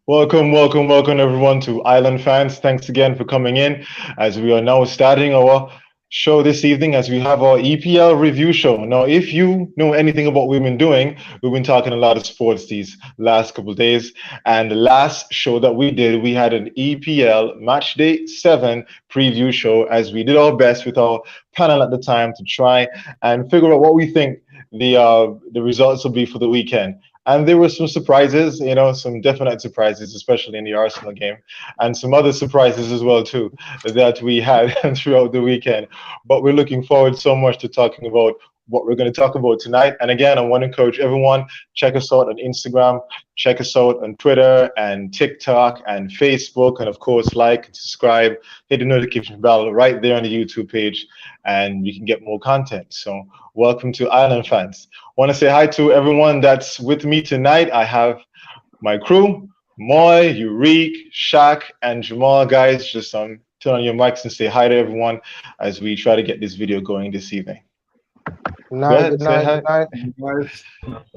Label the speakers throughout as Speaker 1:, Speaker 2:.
Speaker 1: Welcome everyone to Island fans. Thanks again for coming in as we are now starting our show this evening as we have our EPL review show. Now, if you know anything about what we've been doing, we've been talking a lot of sports these last couple of days. And the last show that we did, we had an EPL Matchday 7 preview show as we did our best with our panel at the time to try and figure out what we think the results will be for the weekend. And there were some surprises, some definite surprises, especially in the Arsenal game, and some other surprises as well too that we had throughout the weekend. But we're looking forward so much to talking about what we're going to talk about tonight. And again, I want to encourage everyone, check us out on Instagram, check us out on Twitter and TikTok and Facebook, and of course, like and subscribe, hit the notification bell right there on the YouTube page, and you can get more content. So welcome to Island fans. Want to say hi to everyone that's with me tonight. I have my crew, Moy, Urique, Shaq, and Jamal. Guys, just turn on your mics and say hi to everyone as we try to get this video going this evening.
Speaker 2: Good night, good night, good
Speaker 3: night.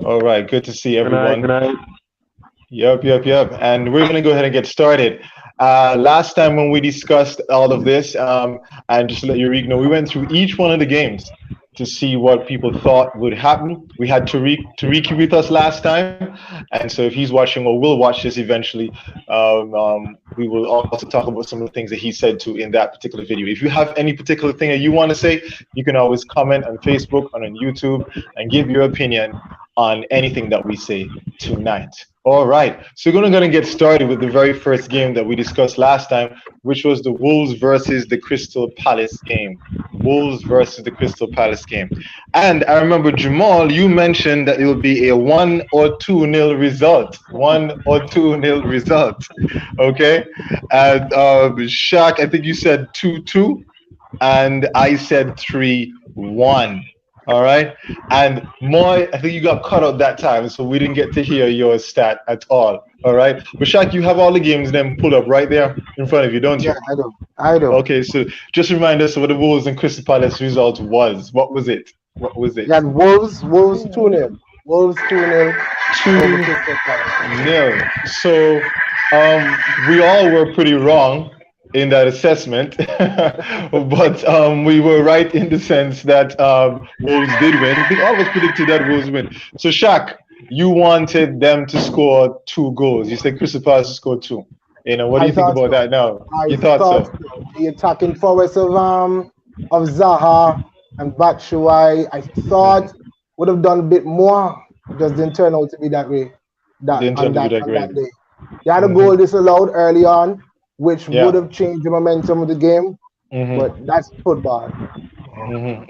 Speaker 1: All right, good to see everyone.
Speaker 3: Good night.
Speaker 1: Yep. And we're going to go ahead and get started. Last time when we discussed all of this, and just to let Urique know, we went through each one of the games to see what people thought would happen. We had Tariq with us last time, and so if he's watching or will watch this eventually, we will also talk about some of the things that he said to in that particular video. If you have any particular thing that you want to say, you can always comment on Facebook and on YouTube and give your opinion on anything that we say tonight. All right, so we're going to get started with the very first game that we discussed last time, which was the Wolves versus the Crystal Palace game. Wolves versus the Crystal Palace game. And I remember, Jamal, you mentioned that it will be a 1 or 2-0 result. 1 or 2-0 result. Okay? And Shaq, I think you said 2-2, and I said 3-1. All right. And Moy, I think you got cut out that time, so we didn't get to hear your stat at all. All right. But Shaq, you have all the games then pulled up right there in front of you, don't you?
Speaker 2: Yeah, I do.
Speaker 1: Okay, so just remind us what the Wolves and Crystal Palace result was. What was it?
Speaker 2: Yeah, Wolves 2-0. Wolves 2-0.
Speaker 1: 2-0. So we all were pretty wrong in that assessment, but we were right in the sense that Wolves did win. We always predicted that Wolves win. So Shaq, you wanted them to score 2 goals. You said Crystal Palace to score 2. What do you think about that now? You thought so?
Speaker 2: The attacking forwards of Zaha and Batshuayi, I thought would have done a bit more. Just didn't turn out to be that way. That day. They had a goal disallowed early on, which would have changed the momentum of the game, but that's football.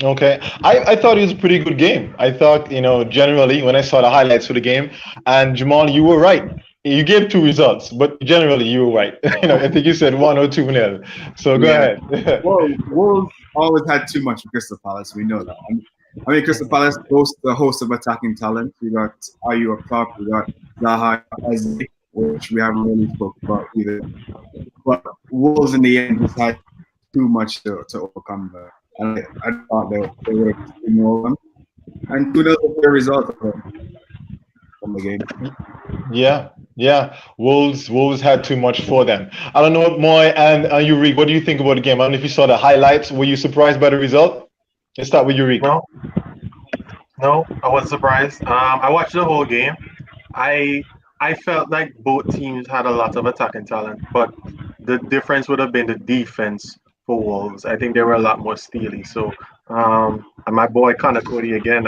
Speaker 1: Okay, I thought it was a pretty good game. I thought, generally, when I saw the highlights for the game, and Jamal, you were right. You gave 2 results, but generally you were right. I think you said 1 or 2-0. So go ahead.
Speaker 3: Wolves always had too much of Crystal Palace. We know that. I mean, Crystal Palace boasts a host of attacking talent. We got Ayew Clark, we got Zaha, which we haven't really spoken about either. But Wolves in the end just had too much to overcome. And I thought they were more them. And 2-0 was the result from the game.
Speaker 1: Yeah. Wolves had too much for them. I don't know what Moy and Urique, what do you think about the game? I don't know if you saw the highlights. Were you surprised by the result? Let's start with Urique.
Speaker 4: No, I wasn't surprised. I watched the whole game. I felt like both teams had a lot of attacking talent, but the difference would have been the defense for Wolves. I think they were a lot more steely. So, and my boy Connor Cody again.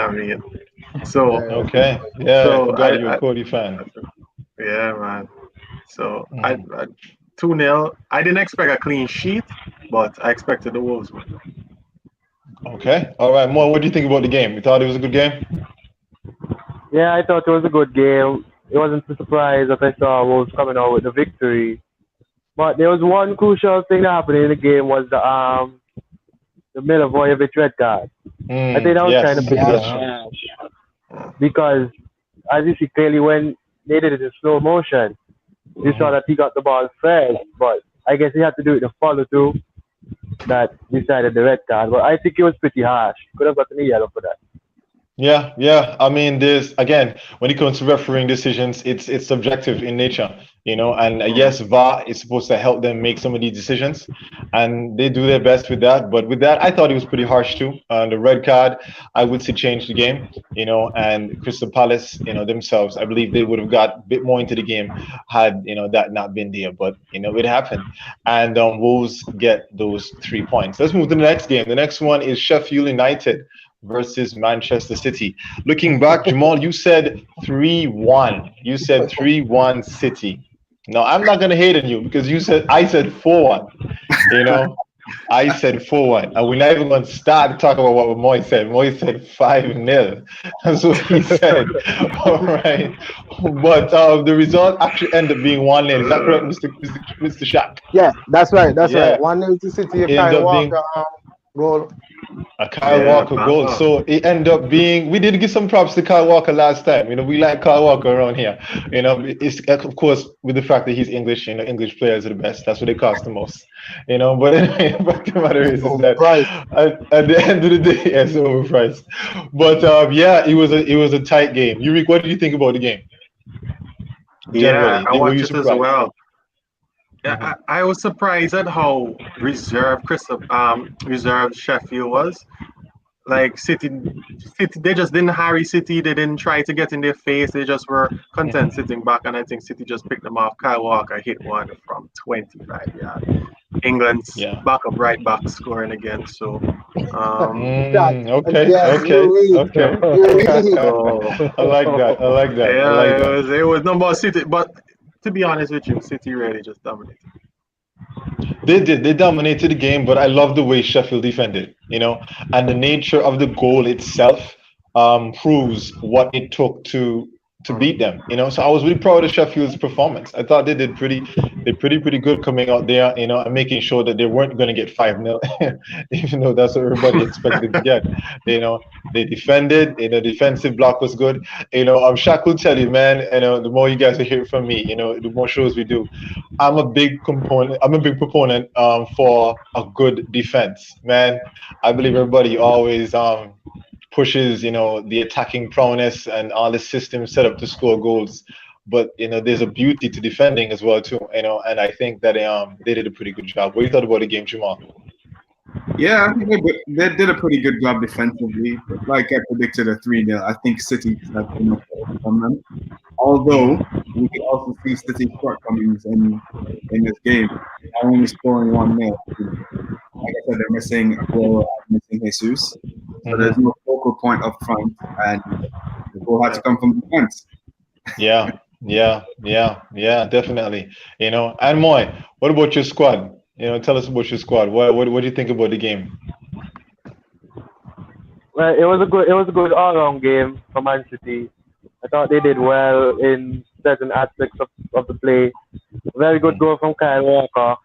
Speaker 4: So
Speaker 1: okay, yeah. So you're a Cody fan.
Speaker 4: Yeah, man. So I 2-0. I didn't expect a clean sheet, but I expected the Wolves win.
Speaker 1: Okay, all right. Mo, what do you think about the game? You thought it was a good game?
Speaker 5: Yeah, I thought it was a good game. It wasn't a surprise that I saw Wolves coming out with the victory. But there was one crucial thing that happened in the game was the Milivojevic red card. I think that was kind of big because as you see clearly when they did it in slow motion, you saw that he got the ball first, but I guess he had to do it in follow through that decided the red card. But I think it was pretty harsh. Could have gotten a yellow for that.
Speaker 1: Yeah. I mean, there's again when it comes to refereeing decisions, it's subjective in nature, And yes, VAR is supposed to help them make some of these decisions, and they do their best with that. But with that, I thought it was pretty harsh too. The red card, I would say, changed the game, And Crystal Palace, themselves, I believe they would have got a bit more into the game had that not been there. But it happened, and Wolves get those 3 points. Let's move to the next game. The next one is Sheffield United versus Manchester City. Looking back, Jamal, you said 3-1. You said 3-1 City. No, I'm not gonna hate on you because I said 4-1. I said 4-1. And we're not even gonna start to talk about what Moy said. Moy said 5-0. That's what he said. All right. But the result actually ended up being 1-0. Is that correct, Mr. Shaq?
Speaker 2: Yeah, that's right. That's right. 1-0 to City. Kyle Walker goal.
Speaker 1: A Kyle Walker goal. So it ended up being, we did give some props to Kyle Walker last time. We like Kyle Walker around here. It's of course with the fact that he's English, English players are the best. That's what they cost the most. But anyway, the fact of the matter is that at the end of the day, it's overpriced. But it was a tight game. Yurik, what did you think about the game?
Speaker 4: Generally, I watched it as well. Yeah, I was surprised at how reserved Sheffield was. Like City, they just didn't harry City. They didn't try to get in their face. They just were content sitting back, and I think City just picked them off. Kyle Walker hit one from 25 yards. England's backup right back scoring again. So,
Speaker 1: okay. I like that.
Speaker 4: Yeah, it was number City, but. To be honest with you, City really just dominated.
Speaker 1: They did. They dominated the game, but I love the way Sheffield defended, and the nature of the goal itself proves what it took to beat them, So I was really proud of Sheffield's performance. I thought they did pretty good coming out there, and making sure that they weren't going to get 5-0, even though that's what everybody expected to get. They defended. Defensive block was good. Shaq will tell you, man. The more you guys will hear from me, the more shows we do. I'm a big proponent for a good defense, man. I believe everybody always pushes, the attacking prowess and all the systems set up to score goals. But there's a beauty to defending as well too. And I think that they did a pretty good job. What do you thought about the game, Jamal?
Speaker 3: Yeah, I think they did a pretty good job defensively. But like I predicted, a 3-0. I think City have enough from them. Although we can also see City's shortcomings in this game. They're only scoring 1-0. Like I said, they're missing Aguero, missing Jesus. So there's no focal point up front, and the goal had to come from defense.
Speaker 1: Yeah, definitely. And Moy, what about your squad? Tell us about your squad. What do you think about the game?
Speaker 5: Well, it was a good all-round game for Man City. I thought they did well in certain aspects of the play. Very good goal from Kyle Walker.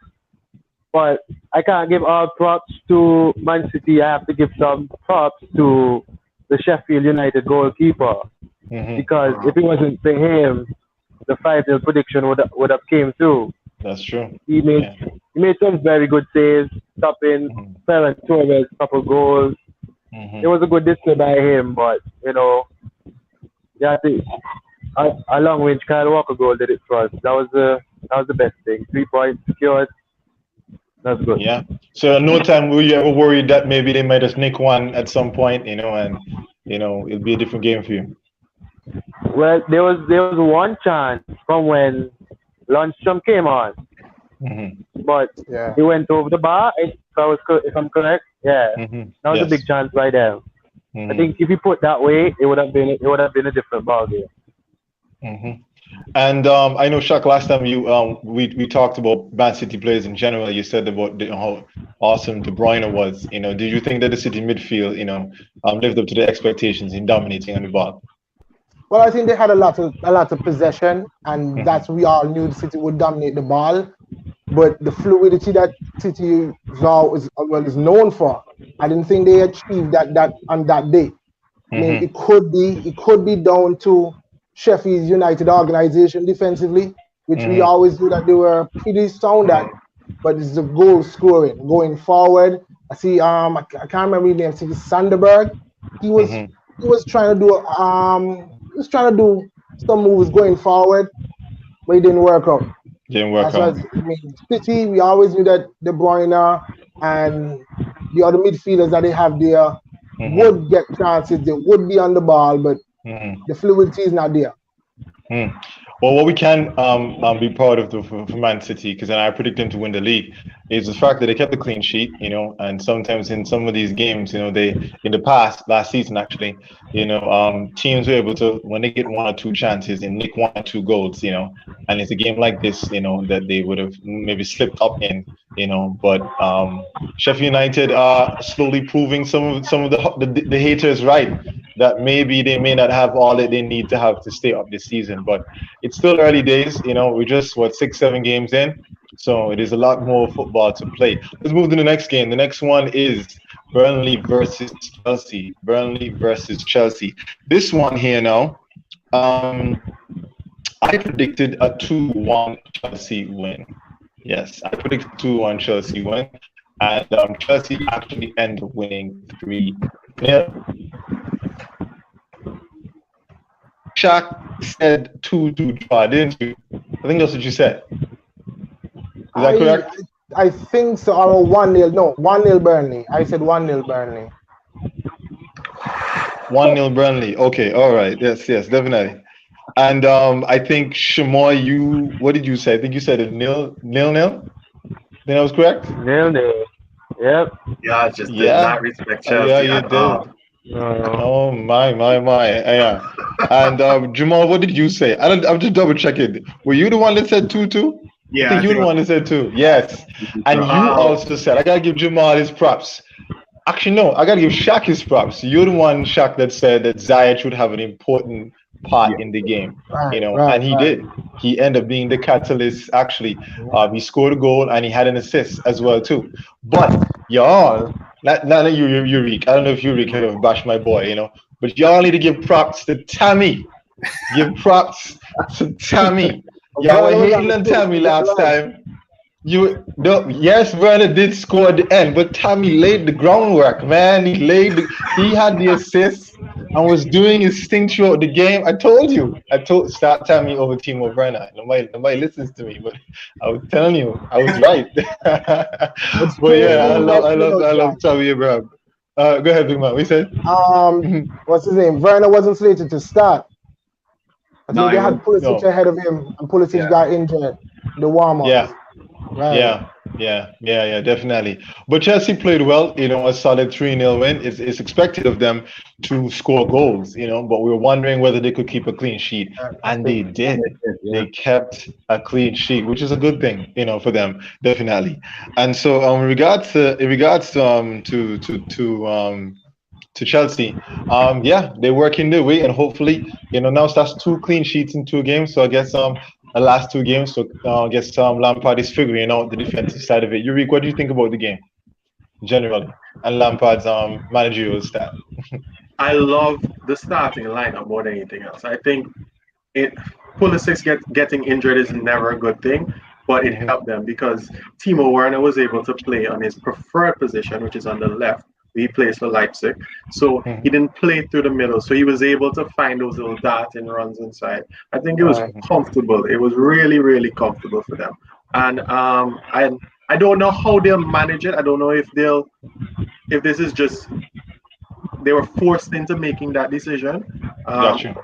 Speaker 5: But I can't give all props to Man City. I have to give some props to the Sheffield United goalkeeper. Because if it wasn't for him, the 5-0 prediction would have came through.
Speaker 1: That's true.
Speaker 5: He made some very good saves, stopping Ferran Torres' couple goals. It was a good display by him, but a long range Kyle Walker goal did it for us. That was the best thing. 3 points secured. That's good.
Speaker 1: Yeah. So no time were you ever worried that maybe they might just nick one at some point, and it'll be a different game for you?
Speaker 5: Well, there was one chance from when Lundstrom came on, but he went over the bar. If I'm correct, that was a big chance right there. I think if you put that way, it would have been a different ball game.
Speaker 1: And I know, Shaq, last time we talked about Man City players in general. You said about how awesome De Bruyne was. Did you think that the City midfield, lived up to the expectations in dominating on the ball?
Speaker 2: Well, I think they had a lot of possession, and that's we all knew the City would dominate the ball. But the fluidity that City is known for, I didn't think they achieved that on that day. I mean, it could be down to Sheffield United organization defensively, which we always knew that they were pretty sound at. But it's the goal scoring going forward. I see. I can't remember his name. I think it's Sanderberg. He was he was trying to do some moves going forward, but it didn't work out.
Speaker 1: Didn't work
Speaker 2: out. I mean, City, we always knew that De Bruyne and the other midfielders that they have there would get chances. They would be on the ball, but the fluidity is not there.
Speaker 1: Well, what we can be proud of for Man City, because I predict them to win the league, is the fact that they kept a clean sheet, and sometimes in some of these games, they, in the past, last season actually, teams were able to, when they get 1 or 2 chances and nick 1 or 2 goals, and it's a game like this, that they would have maybe slipped up in, but Sheffield United are slowly proving some of the haters right, that maybe they may not have all that they need to have to stay up this season, but it's still early days. We're just 6-7 games in, so it is a lot more football to play. Let's move to the next game. The next one is Burnley versus Chelsea. This one here now, I predicted a 2-1 Chelsea win. Yes, I predicted 2-1 Chelsea win, and Chelsea actually ended up winning 3-0. Shaq said 2-2 draw, didn't you? I think that's what you said. Is that correct?
Speaker 2: I think so. Or 1-0. No, 1-0 Burnley. I said 1-0 Burnley.
Speaker 1: 1-0 Burnley. Okay, all right. Yes, definitely. And I think Shamoy, what did you say? I think you said a 0-0. Think that was correct?
Speaker 5: 0-0. Yep.
Speaker 4: Yeah, I just did not respect Chelsea.
Speaker 1: Yeah, you did. Oh my. Yeah. And Jamal, what did you say? I'm just double checking. Were you the one that said 2-2?
Speaker 3: Yeah,
Speaker 1: I think you were the one that said 2. Yes. And you also said, I gotta give Jamal his props. Actually, no, I gotta give Shaq his props. You're the one, Shaq, that said that Ziyech should have an important part in the game. And he did. He ended up being the catalyst. Actually, he scored a goal and he had an assist as well too. But y'all, not you, Yurik. I don't know if Yurik could have bashed my boy, but y'all need to give props to Tammy. Give props to Tammy. Y'all were hating on Tammy last time. Yes, Werner did score at the end, but Tammy laid the groundwork, man. He had the assist and was doing his thing throughout the game. I told start Tammy over Timo Werner. Nobody listens to me, but I was telling you, I was right. But yeah, I love Tammy Abraham. Go ahead, Big Man. We said
Speaker 2: what's his name? Werner wasn't slated to start. I think they had Pulisic ahead of him, and Pulisic got injured. The warm-up.
Speaker 1: Yeah. Right. Yeah, definitely. But Chelsea played well, a solid 3-0 win. It's expected of them to score goals, but we were wondering whether they could keep a clean sheet. And they did. They kept a clean sheet, which is a good thing, for them, definitely. And so in regards to Chelsea, they're working their way, and hopefully, now that's 2 clean sheets in 2 games. So I guess the last 2 games, so I guess Lampard is figuring out the defensive side of it. Yurik, what do you think about the game generally and Lampard's managerial staff?
Speaker 4: I love the starting lineup more than anything else. I think Pulisic getting injured is never a good thing, but it helped them because Timo Werner was able to play on his preferred position, which is on the left. He plays for Leipzig, so he didn't play through the middle, so he was able to find those little darting runs inside. I think it was comfortable. It was really, really comfortable for them. And I don't know how they'll manage it. I don't know if this is just they were forced into making that decision,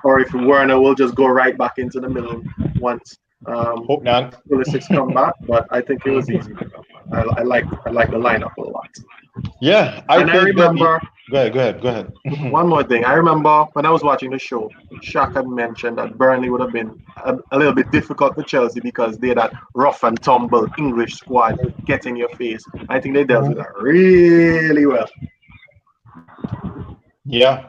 Speaker 4: or if Werner will just go right back into the middle once
Speaker 1: hope not.
Speaker 4: Pulisic come back. But I think it was easy. I like the lineup a lot.
Speaker 1: Yeah,
Speaker 4: I remember.
Speaker 1: Go ahead.
Speaker 4: One more thing. I remember when I was watching the show, Shaq had mentioned that Burnley would have been a little bit difficult for Chelsea because they're that rough and tumble English squad get in your face. I think they dealt with that really well.
Speaker 1: Yeah,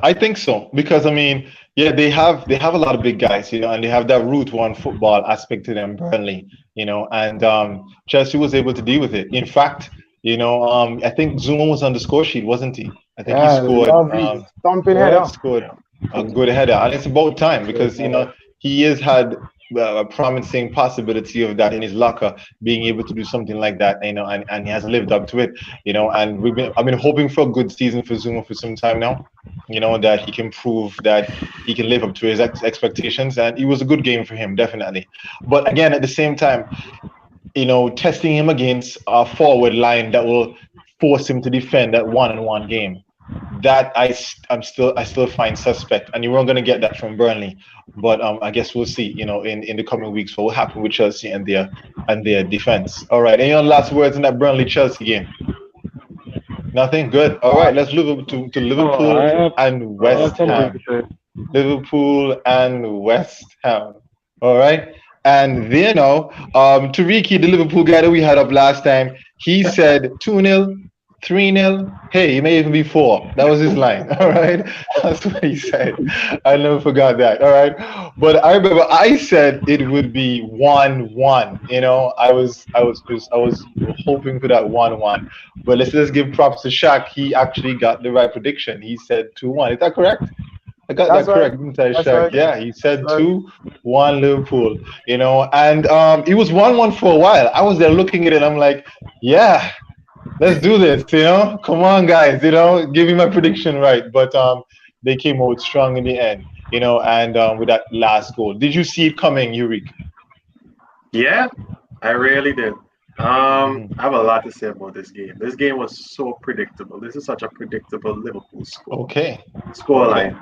Speaker 1: I think so because they have a lot of big guys, and they have that Route 1 football aspect to them, Burnley, and Chelsea was able to deal with it. In fact, I think Zuma was on the score sheet, wasn't he? I think he scored.
Speaker 2: Thumping header.
Speaker 1: Scored a good header, and it's about time because he has had a promising possibility of that in his locker, being able to do something like that, and he has lived up to it, and I've been hoping for a good season for Zuma for some time now, that he can prove that he can live up to his expectations, and it was a good game for him, definitely. But again, at the same time, testing him against a forward line that will force him to defend that one-on-one game, that I still find suspect, and you weren't going to get that from Burnley. But I guess we'll see, in the coming weeks what will happen with Chelsea and their defense. All right, any other last words in that Burnley Chelsea game? Nothing? Good. All right, let's move to Liverpool and West Ham. Liverpool and West Ham. All right. And then Tariki, the Liverpool guy that we had up last time, he said 2-0, 3-0. Hey, it may even be 4. That was his line. All right. That's what he said. I never forgot that. All right. But I remember I said it would be 1-1. I was hoping for that 1-1. But let's give props to Shaq. He actually got the right prediction. He said 2-1. Is that correct? I got that correct, didn't I, Shaq? Right. Yeah, he said 2-1 Liverpool, and it was 1-1 for a while. I was there looking at it, I'm like, yeah, let's do this, come on, guys, give me my prediction right. But they came out strong in the end, and with that last goal. Did you see it coming, Yurik?
Speaker 4: Yeah, I really did. I have a lot to say about this game. This game was so predictable. This is such a predictable Liverpool scoreline.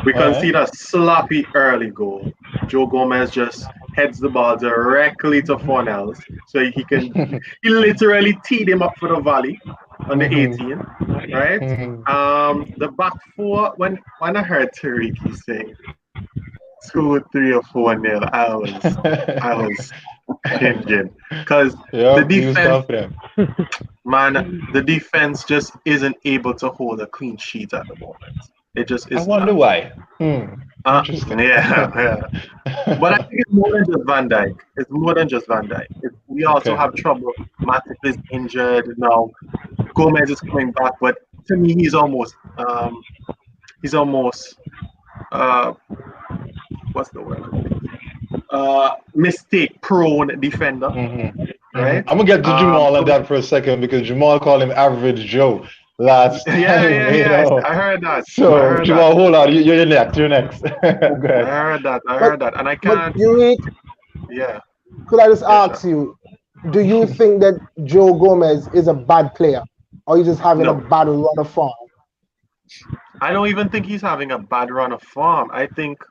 Speaker 4: We concede a sloppy early goal. Joe Gomez just heads the ball directly to Fornells, so he literally teed him up for the volley on the 18, right? The back four, when I heard Tariki say 2, 3, or 4-0, I was hinging, because the defense, the defense just isn't able to hold a clean sheet at the moment. It just is.
Speaker 1: I wonder why.
Speaker 4: Interesting. Yeah. But I think it's more than just Van Dijk. It's more than just Van Dijk. We also have trouble. Matip is injured now. Gomez is coming back, but to me, he's almost what's the word? Mistake prone defender. Right?
Speaker 1: I'm gonna get to Jamal on that for a second, because Jamal called him Average Joe last time.
Speaker 4: Yeah. I heard that.
Speaker 1: So Jamal, hold on. You're next. Go ahead.
Speaker 4: I heard that, and I can't. Yeah.
Speaker 2: Could I just ask you? Do you think that Joe Gomez is a bad player, or you just having a bad run of form?
Speaker 4: I don't even think he's having a bad run of form. I think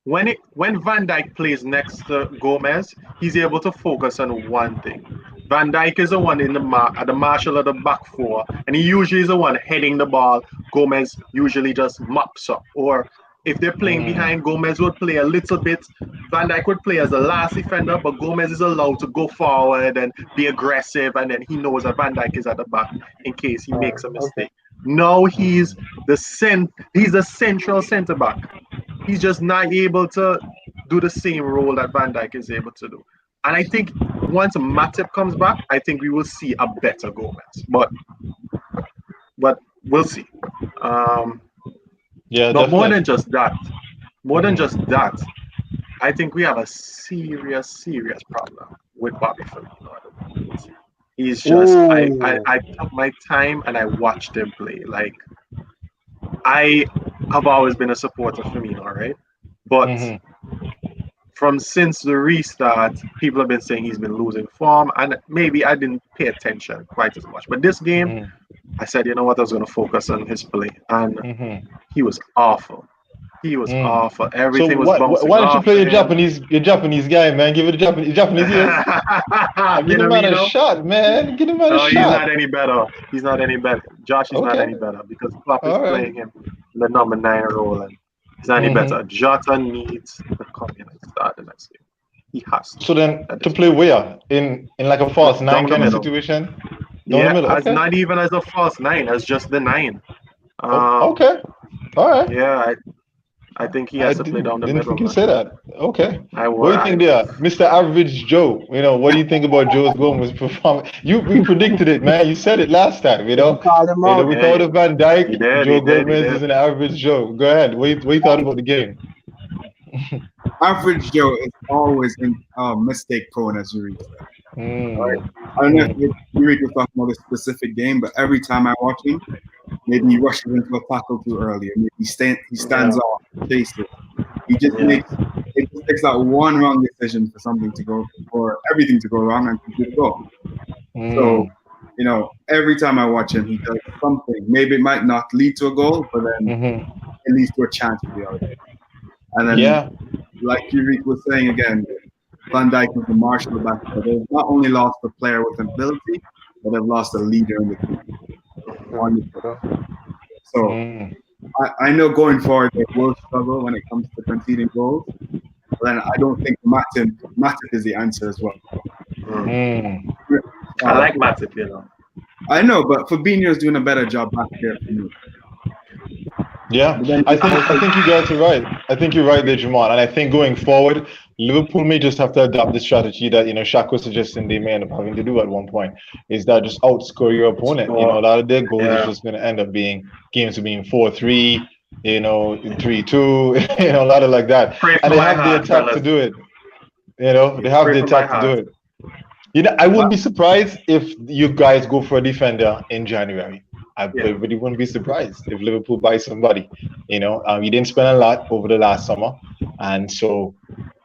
Speaker 4: when Van Dijk plays next to Gomez, he's able to focus on one thing. Van Dijk is the one at the marshal of the back four, and he usually is the one heading the ball. Gomez usually just mops up. Or if they're playing behind, Gomez would play a little bit. Van Dijk would play as the last defender, but Gomez is allowed to go forward and be aggressive, and then he knows that Van Dijk is at the back in case he makes a mistake. Now he's the central centre back. He's just not able to do the same role that Van Dijk is able to do. And I think once Matip comes back, I think we will see a better Gomez. But we'll see. But more than just that, I think we have a serious problem with Bobby Firmino. He's just, I took my time and I watched him play. Like, I have always been a supporter of Firmino, right? But since the restart, people have been saying he's been losing form, and maybe I didn't pay attention quite as much. But this game, I said, you know what, I was going to focus on his play, and he was awful. He was awful. Everything was bouncing.
Speaker 1: Why don't you play your Japanese guy, man? Give it a Japanese ears. Get him out a shot, man. Get him out a shot.
Speaker 4: He's not any better. Josh is not any better, because Klopp is playing him in the number 9 role, and he's not any better. Jota needs to come in and start the next game. He has to.
Speaker 1: So then, to play where? In like a false 9 kind of situation?
Speaker 4: As not even as a false 9, as just the 9.
Speaker 1: Okay. All right.
Speaker 4: Yeah, I think he has to play down the middle.
Speaker 1: Didn't think you said that. Okay.
Speaker 4: What
Speaker 1: do you think there, Mr. Average Joe? What do you think about Joe Gomez' performance? We predicted it, man. You said it last time. We thought of Van Dijk. Joe Gomez is an average Joe. Go ahead. What you thought about the game?
Speaker 3: Average Joe is always mistake prone, as you read. Right? I don't know if Yuri was talking about a specific game, but every time I watch him, maybe he rushes into a tackle too early, or maybe he stands off, chases. He just takes that one wrong decision for everything to go wrong and to go. So, every time I watch him, he does something. Maybe it might not lead to a goal, but then it leads to a chance for the other team. And then, like Yuri was saying again, Van Dijk was the marshal back there. They've not only lost a player with ability, but they've lost a leader in the team. So I know going forward they will struggle when it comes to conceding goals. But then I don't think Matip is the answer as well.
Speaker 4: I like Matip,
Speaker 3: I know, but Fabinho's doing a better job back there for me.
Speaker 1: Yeah, I think you guys are right. I think you're right there, Jamal. And I think going forward, Liverpool may just have to adopt the strategy that Shaq was suggesting they may end up having to do at one point. Is that just outscore your opponent? A lot of their goals is just going to end up being games being 4-3, 3-2, a lot of like that. And they have the attack to do it. They have the attack to do it. I wouldn't be surprised if you guys go for a defender in January. I really wouldn't be surprised if Liverpool buys somebody. You didn't spend a lot over the last summer, and so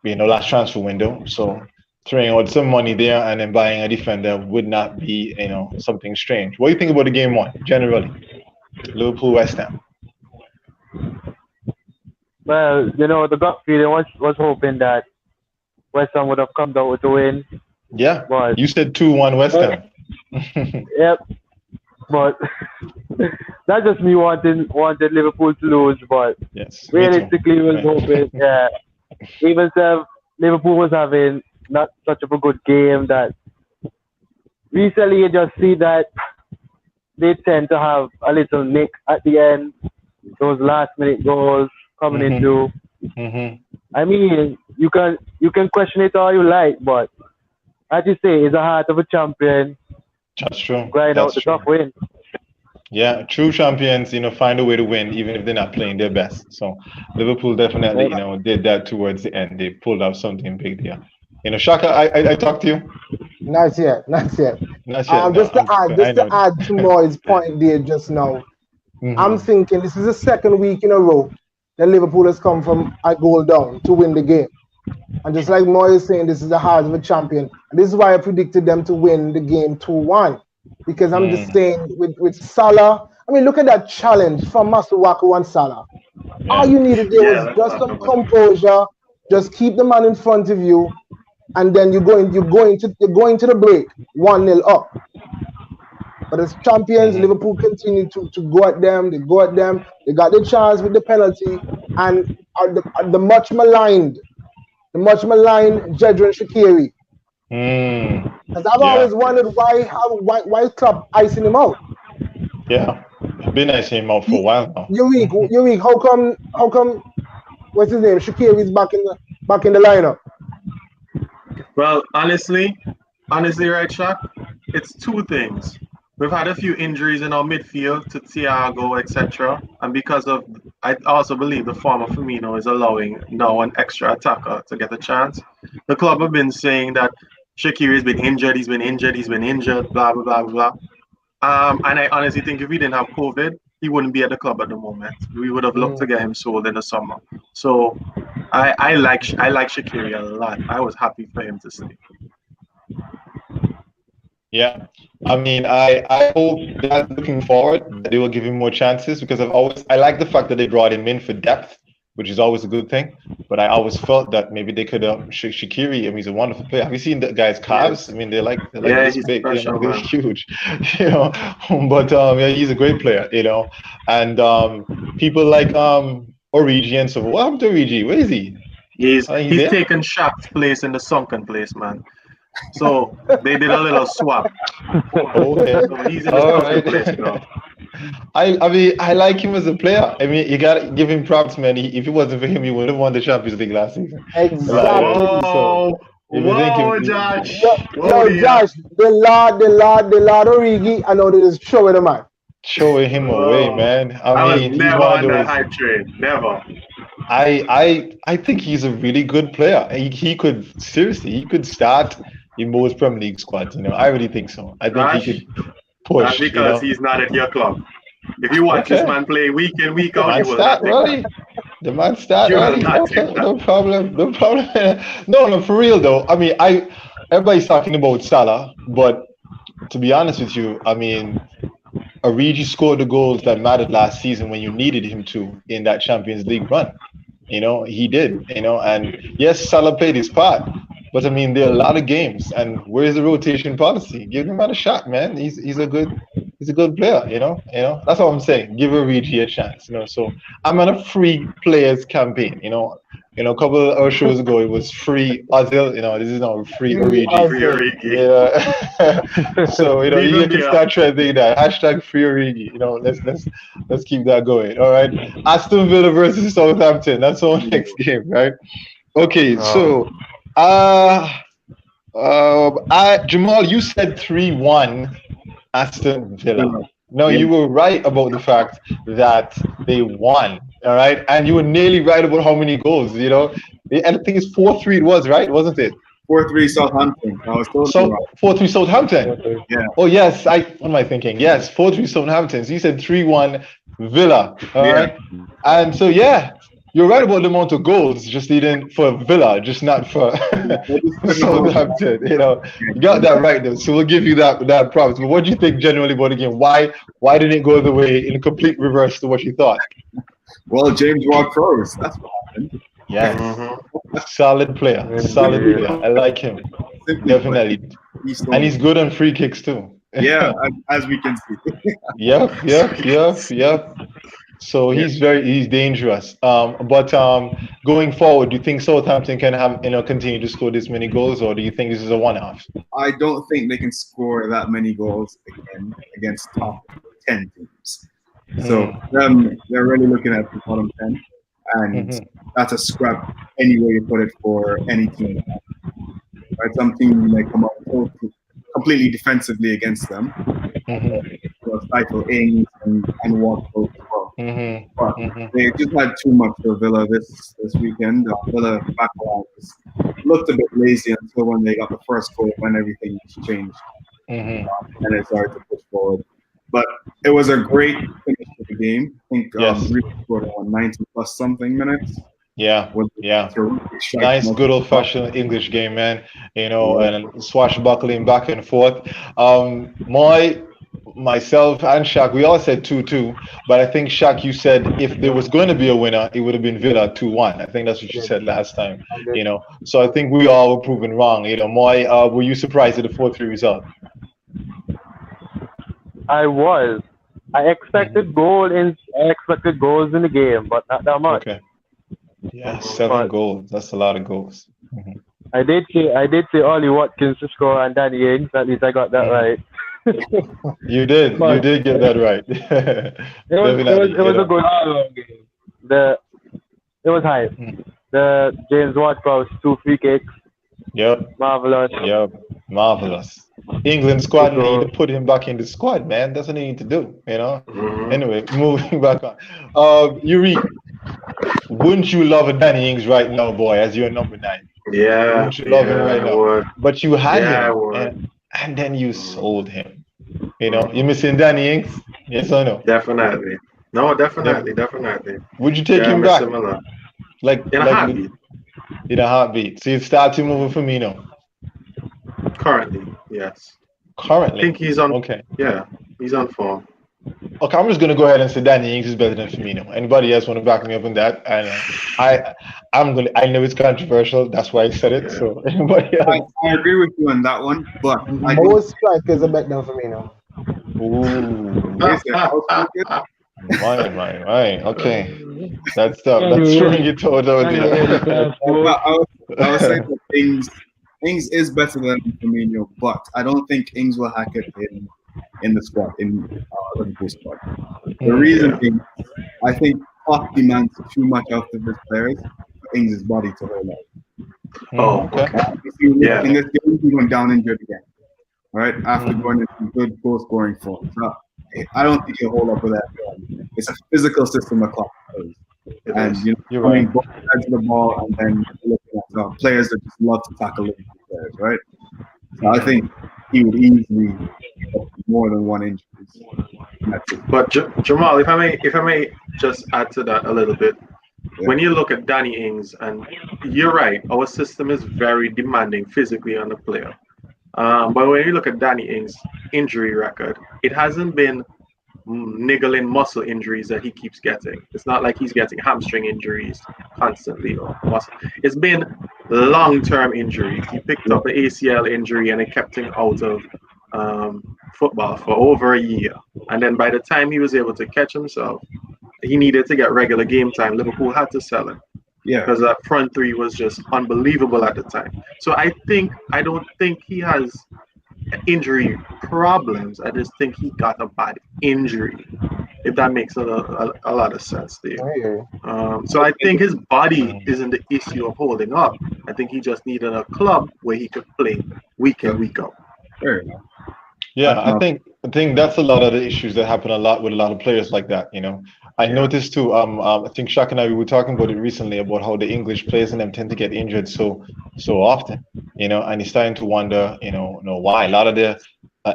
Speaker 1: last transfer window. So throwing out some money there and then buying a defender would not be something strange. What do you think about the game one generally? Liverpool West Ham.
Speaker 5: Well, the gut feeling was hoping that West Ham would have come down with a win.
Speaker 1: Yeah,
Speaker 5: but
Speaker 1: you said 2-1 West Ham.
Speaker 5: Yep. But that's just me wanted Liverpool to lose. But realistically, we was hoping, even if Liverpool was having not such of a good game, that recently you just see that they tend to have a little nick at the end. Those last-minute goals coming into. I mean, you can question it all you like, but as you say, it's the heart of a champion.
Speaker 1: That's true.
Speaker 5: Grind out the tough win.
Speaker 1: Yeah, true champions, find a way to win even if they're not playing their best. So Liverpool definitely, did that towards the end. They pulled out something big there. Shaka, I talked to you.
Speaker 2: Not yet. Just to add to Moy's point there just now. I'm thinking this is the second week in a row that Liverpool has come from a goal down to win the game. And just like Moy is saying, this is the heart of a champion. And this is why I predicted them to win the game 2-1. Because I'm just saying, with Salah, I mean, look at that challenge from Masuaku and Salah. All you needed there was just some composure. Just keep the man in front of you, and then you're going to the break 1-0 up. But as champions, Liverpool continue to go at them. They go at them. They got the chance with the penalty, and the much maligned Jedron Shaqiri. Because I've always wondered why Klopp icing him out.
Speaker 1: Yeah, it's been icing him out for a while now.
Speaker 2: Yuri, how come? What's his name? Shaqiri's back in the lineup.
Speaker 4: Well, honestly, right, Shaq, it's two things. We've had a few injuries in our midfield to Thiago, etc. And because of, I also believe the form of Firmino is allowing now an extra attacker to get a chance. The club have been saying that Shaqiri's been injured, he's been injured, blah, blah, blah, blah. And I honestly think if we didn't have COVID, he wouldn't be at the club at the moment. We would have looked to get him sold in the summer. So I like Shaqiri a lot. I was happy for him to stay.
Speaker 1: Yeah, I mean, I hope that looking forward they will give him more chances, because I like the fact that they brought him in for depth, which is always a good thing. But I always felt that maybe they could Shaqiri. I mean, he's a wonderful player. Have you seen the guy's calves? I mean, they're like this big, they're huge, But he's a great player, And people like Origi and so. What happened to Origi? Where is he?
Speaker 4: He's taken Shaq's place in the sunken place, man. So they did a little swap.
Speaker 1: Okay.
Speaker 4: So he's in the place now.
Speaker 1: I mean, I like him as a player. I mean, you gotta give him props, man. If it wasn't for him, he would have won the Champions League last season.
Speaker 2: Exactly.
Speaker 4: Josh.
Speaker 2: Josh, the Lord Origi, I know they just show it, man.
Speaker 1: throwing him away, man.
Speaker 4: I was
Speaker 1: He's
Speaker 4: never
Speaker 1: one of
Speaker 4: on that
Speaker 1: those.
Speaker 4: hype train. Never.
Speaker 1: I think he's a really good player. He could start in most Premier League squads. I really think so. I think he
Speaker 4: Josh,
Speaker 1: could
Speaker 4: that's
Speaker 1: push.
Speaker 4: because he's not at your club. If you watch this
Speaker 1: Okay.
Speaker 4: man play week in, week
Speaker 1: The
Speaker 4: out,
Speaker 1: man
Speaker 4: you will
Speaker 1: start
Speaker 4: not take
Speaker 1: early.
Speaker 4: that.
Speaker 1: The man start
Speaker 4: You will
Speaker 1: early.
Speaker 4: not
Speaker 1: Okay,
Speaker 4: take that.
Speaker 1: no problem. No problem. No, for real though. Everybody's talking about Salah, but to be honest with you, Origi scored the goals that mattered last season when you needed him to in that Champions League run. He did, and yes, Salah played his part, but there are a lot of games, and where's the rotation policy? Give the man a shot, man. He's a good player, That's all I'm saying. Give Origi a chance, So I'm on a free players campaign, a couple of shows ago it was free Ozil, this is now free Origi.
Speaker 4: Free Origi.
Speaker 1: Yeah. So you can start trending that hashtag free Origi. Let's keep that going. All right. Aston Villa versus Southampton. That's our next game, right? Okay. So, Jamal, you said 3-1 Aston Villa. No, you were right about the fact that they won. All right, and you were nearly right about how many goals. And I think it's 4-3. It was right, wasn't it?
Speaker 3: 4-3 Southampton. I was totally
Speaker 1: So
Speaker 3: wrong.
Speaker 1: 4-3 Southampton.
Speaker 3: Yeah.
Speaker 1: Oh yes, what am I thinking? Yes, 4-3 Southampton. So you said 3-1 Villa. All right, and so you're right about the amount of goals. Just needing for Villa, just not for Southampton. You got that right though. So we'll give you that props. But what do you think generally about the game? Why didn't it go the way in complete reverse to what you thought?
Speaker 3: Well, James Ward-Prowse. That's what happened.
Speaker 1: Yes. Solid player. I like him. Definitely. And he's good on free kicks too.
Speaker 3: Yeah, as we can see.
Speaker 1: Yep. So he's dangerous. But going forward, do you think Southampton can have continue to score this many goals, or do you think this is a one-off?
Speaker 3: I don't think they can score that many goals again against top 10 teams. So they're really looking at the bottom 10, and that's a scrap any way you put it for any team. Right? Some team may come up completely defensively against them. Stifle Ings and Watford as well. But they just had too much for Villa this weekend. Villa back line looked a bit lazy until when they got the first goal, when everything changed and it started to push forward. But it was a great finish to the game. I think really scored on 90 plus something minutes.
Speaker 1: Yeah. Nice, good old-fashioned English game, man. And swashbuckling back and forth. Myself and Shaq, we all said 2-2, but I think Shaq, you said if there was going to be a winner, it would have been Villa 2-1. I think that's what you said last time. So I think we all were proven wrong. Were you surprised at the 4-3 result?
Speaker 5: I was. I expected goals in the game, but not that much.
Speaker 1: Okay. Yeah, 7 goals. That's a lot of goals.
Speaker 5: I did say Ollie Watkins to score and Danny Ings. At least I got that right.
Speaker 1: You did get that right.
Speaker 5: It was a good all-round game. It was hype. The James Ward-Prowse 2 free kicks.
Speaker 1: Yep.
Speaker 5: Marvelous.
Speaker 1: England squad need to put him back in the squad, man. That's what they need to do, Anyway, moving back on. Yuri, wouldn't you love a Danny Ings right now, boy, as your number 9?
Speaker 4: Yeah.
Speaker 1: Wouldn't you love him right now? But you had
Speaker 4: him,
Speaker 1: and then you sold him. You're missing Danny Ings? Yes or no?
Speaker 4: Definitely. No, definitely.
Speaker 1: Would you take him back?
Speaker 4: Similar.
Speaker 1: In a heartbeat. In a heartbeat. So you'd start to move Firmino?
Speaker 4: Currently, yes.
Speaker 1: Currently?
Speaker 4: I think he's on.
Speaker 1: Okay.
Speaker 4: Yeah, he's on form.
Speaker 1: Okay, I'm just gonna go ahead and say Danny Ings is better than Firmino. Anybody else want to back me up on that? I know it's controversial. That's why I said it. Yeah. So anybody else?
Speaker 3: I agree with you on that one, but
Speaker 2: most strikers are better than Firmino.
Speaker 1: Ooh. My. Okay. That's tough. That's throwing it total.
Speaker 3: I was saying that Ings is better than Firmino, but I don't think Ings will hack it in the squad, in Liverpool squad. The reason being, I think Klopp demands too much out of his players for Ings' body to hold up.
Speaker 4: Oh, okay.
Speaker 3: In this game, he went down injured again. right? After going into some good goal scoring form. So I don't think he'll hold up with that. It's a physical system that Klopp plays. And coming both sides of the ball, and then looking at players that just love to tackle living players, right? So I think he would easily get more than one injury.
Speaker 4: But Jamal, if I may just add to that a little bit. Yeah. When you look at Danny Ings, and you're right, our system is very demanding physically on the player. But when you look at Danny Ings' injury record, it hasn't been niggling muscle injuries that he keeps getting. It's not like he's getting hamstring injuries constantly or muscle. It's been long-term injuries. He picked up an ACL injury and it kept him out of football for over a year. And then by the time he was able to catch himself, he needed to get regular game time. Liverpool had to sell him. Yeah. Because that front three was just unbelievable at the time. So I don't think he has injury problems. I just think he got a bad injury, if that makes a lot of sense there. So I think his body isn't the issue of holding up. I think he just needed a club where he could play week in, week out.
Speaker 3: Fair enough.
Speaker 1: Yeah, I think that's a lot of the issues that happen a lot with a lot of players like that. I noticed too. I think Shaq and I, we were talking about it recently about how the English players and them tend to get injured so often. And he's starting to wonder, why. A lot of the,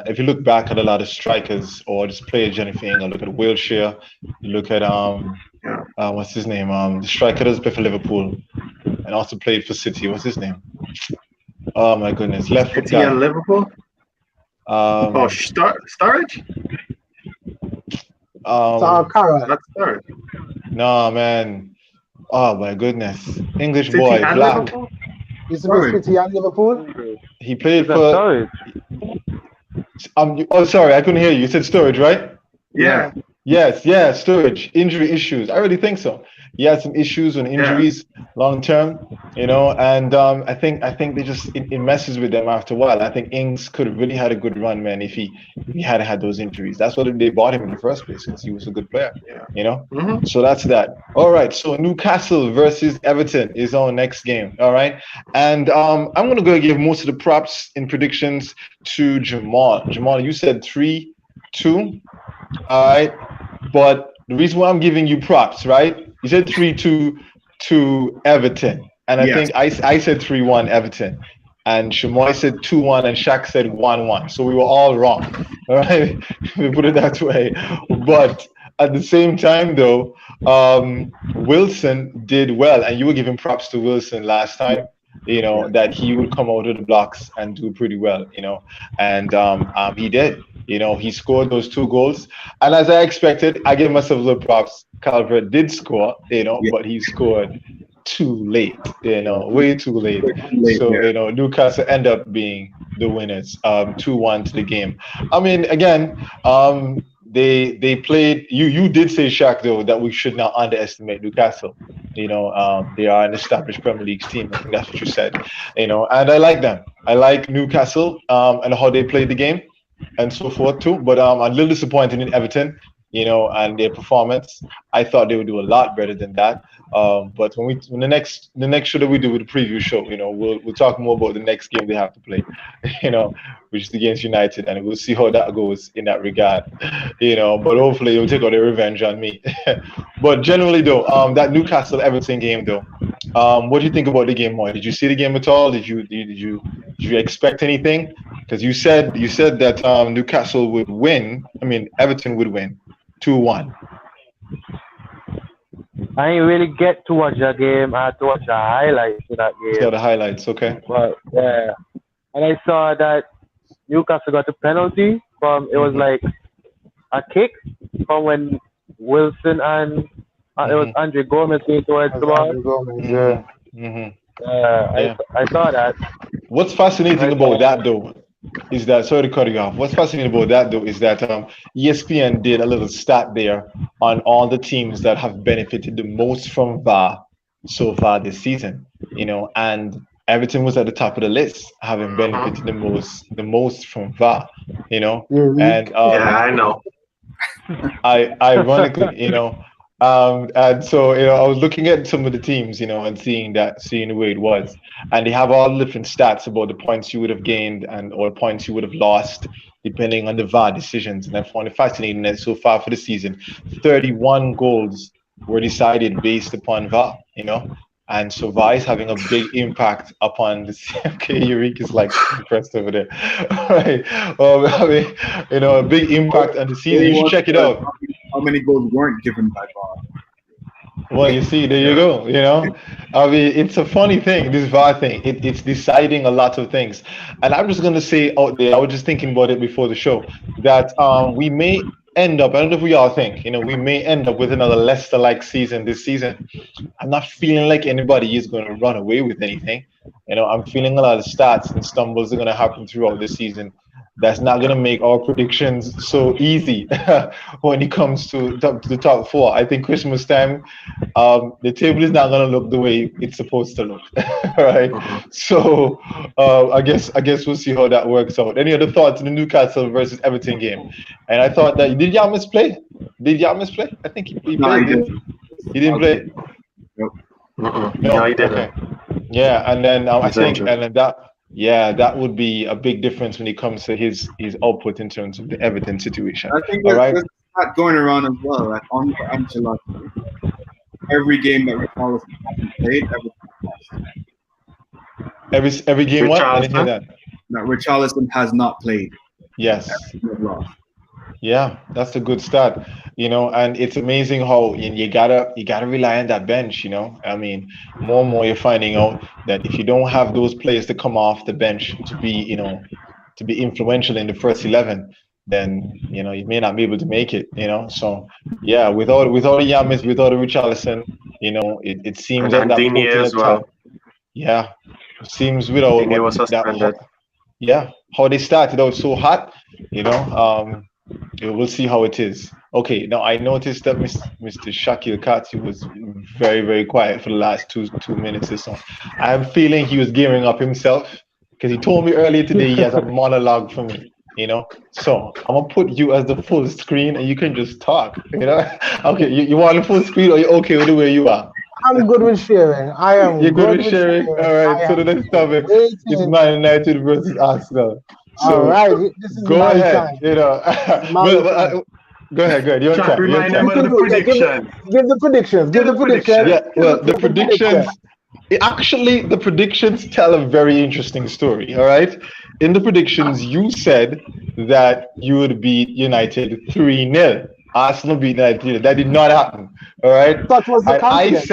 Speaker 1: if you look back at a lot of strikers or just players, anything, or look at Wilshere, you look at what's his name, the striker that's played for Liverpool and also played for City. What's his name? Oh my goodness, left foot guy.
Speaker 4: City and Liverpool. Sturridge?
Speaker 2: That's
Speaker 4: Sturridge.
Speaker 1: No, man. Oh my goodness. English City boy, black.
Speaker 2: He's City and Liverpool.
Speaker 1: He played for. Sorry, I couldn't hear you. You said Sturridge, right?
Speaker 4: Yeah.
Speaker 1: Yes, Sturridge. Injury issues. I really think so. He had some issues and injuries long term, and I think they just it messes with them after a while. I think Ings could have really had a good run, man, if he hadn't had those injuries. That's what they bought him in the first place, since he was a good player. So that's that. All right, so Newcastle versus Everton is our next game. All right, and I'm gonna go give most of the props in predictions to Jamal. Jamal, you said 3-2. All right, but the reason why I'm giving you props, right? You said 3-2 to Everton, and I think I said 3-1 Everton, and Shamoy said 2-1, and Shaq said 1-1. So we were all wrong. All right, we put it that way. But at the same time, though, Wilson did well, and you were giving props to Wilson last time. That he would come out of the blocks and do pretty well. And he did. He scored those 2 goals, and as I expected, I gave myself a little props. Calvert did score, but he scored too late, way too late. So, Newcastle end up being the winners, 2-1 to the game. I mean, again, they played. You did say, Shaq, though, that we should not underestimate Newcastle. They are an established Premier League team. I think that's what you said. And I like them. I like Newcastle and how they played the game and so forth too. But I'm a little disappointed in Everton, and their performance. I thought they would do a lot better than that. But when the next show that we do with the preview show, we'll talk more about the next game they have to play, which is against United, and we'll see how that goes in that regard. But hopefully they'll take out their revenge on me. But generally though, that Newcastle Everton game though, what do you think about the game, Moy? Did you see the game at all? Did you expect anything? Because you said that Newcastle would win. I mean, Everton would win 2-1.
Speaker 5: I didn't really get to watch that game. I had to watch the highlights of that game.
Speaker 1: Yeah, the highlights, okay.
Speaker 5: But yeah, and I saw that Newcastle got a penalty from. It was like a kick from when Wilson and it was Andre Gomez came towards the ball. I saw that.
Speaker 1: What's fascinating about that though is that, sorry to cut you off. What's fascinating about that though is that ESPN did a little stat there on all the teams that have benefited the most from VAR so far this season. And Everton was at the top of the list, having benefited the most from VAR. And
Speaker 4: I know.
Speaker 1: ironically, And so, I was looking at some of the teams, and seeing the way it was. And they have all different stats about the points you would have gained or points you would have lost, depending on the VAR decisions. And I found it fascinating that so far for the season, 31 goals were decided based upon VAR, And so VAR is having a big impact upon the. Okay, Eureka is like impressed over there. All right. A big impact on the season. You should check it out.
Speaker 3: How many goals weren't given by VAR?
Speaker 1: Well, you see, there you go. It's a funny thing, this VAR thing. It's deciding a lot of things. And I'm just going to say out there, I was just thinking about it before the show, that we may end up, I don't know if we all think, we may end up with another Leicester-like season this season. I'm not feeling like anybody is going to run away with anything. I'm feeling a lot of stats and stumbles are going to happen throughout the season. That's not going to make our predictions so easy when it comes to the top four. I think Christmas time, the table is not going to look the way it's supposed to look, right? So I guess we'll see how that works out. Any other thoughts on the Newcastle versus Everton game? And I thought that did Yamis play? I think he played.
Speaker 3: No, he didn't.
Speaker 1: He didn't play.
Speaker 3: Nope.
Speaker 4: No, he didn't.
Speaker 1: Okay. Yeah, and then I think, and then that would be a big difference when it comes to his output in terms of the Everton situation.
Speaker 3: I think there's that going around as well. Like on Ancelotti, every game that Richarlison hasn't played,
Speaker 1: every game. What? I didn't hear that.
Speaker 3: No, Richarlison has not played.
Speaker 1: Yes. Yeah, that's a good start. And it's amazing how you gotta rely on that bench. I mean, more and more you're finding out that if you don't have those players to come off the bench to be influential in the first 11, then you may not be able to make it. So yeah, without Yamis, without Richarlison, it seems
Speaker 4: that
Speaker 1: Digne
Speaker 4: as well.
Speaker 1: Yeah, it seems without
Speaker 4: Digne was suspended.
Speaker 1: How they started out so hot, we'll see how it is. Okay, now I noticed that Mr. Shakil Katsi was very, very quiet for the last two minutes or so. I'm feeling he was gearing up himself because he told me earlier today he has a monologue for me, So I'm gonna put you as the full screen and you can just talk, Okay, you want the full screen or you okay with the way you are?
Speaker 2: I'm good with sharing.
Speaker 1: You're good with sharing? All right, so the next topic is Man United versus Arsenal. So,
Speaker 2: all right, this is
Speaker 1: go ahead.
Speaker 2: time.
Speaker 1: Go ahead. You're
Speaker 4: Chuck, remind them of the predictions.
Speaker 2: Give the predictions.
Speaker 1: Yeah, well, the predictions. Actually, the predictions tell a very interesting story. All right. In the predictions, you said that you would beat United 3-0. Arsenal beat United 3-0. That did not happen. All right.
Speaker 2: That was the confidence.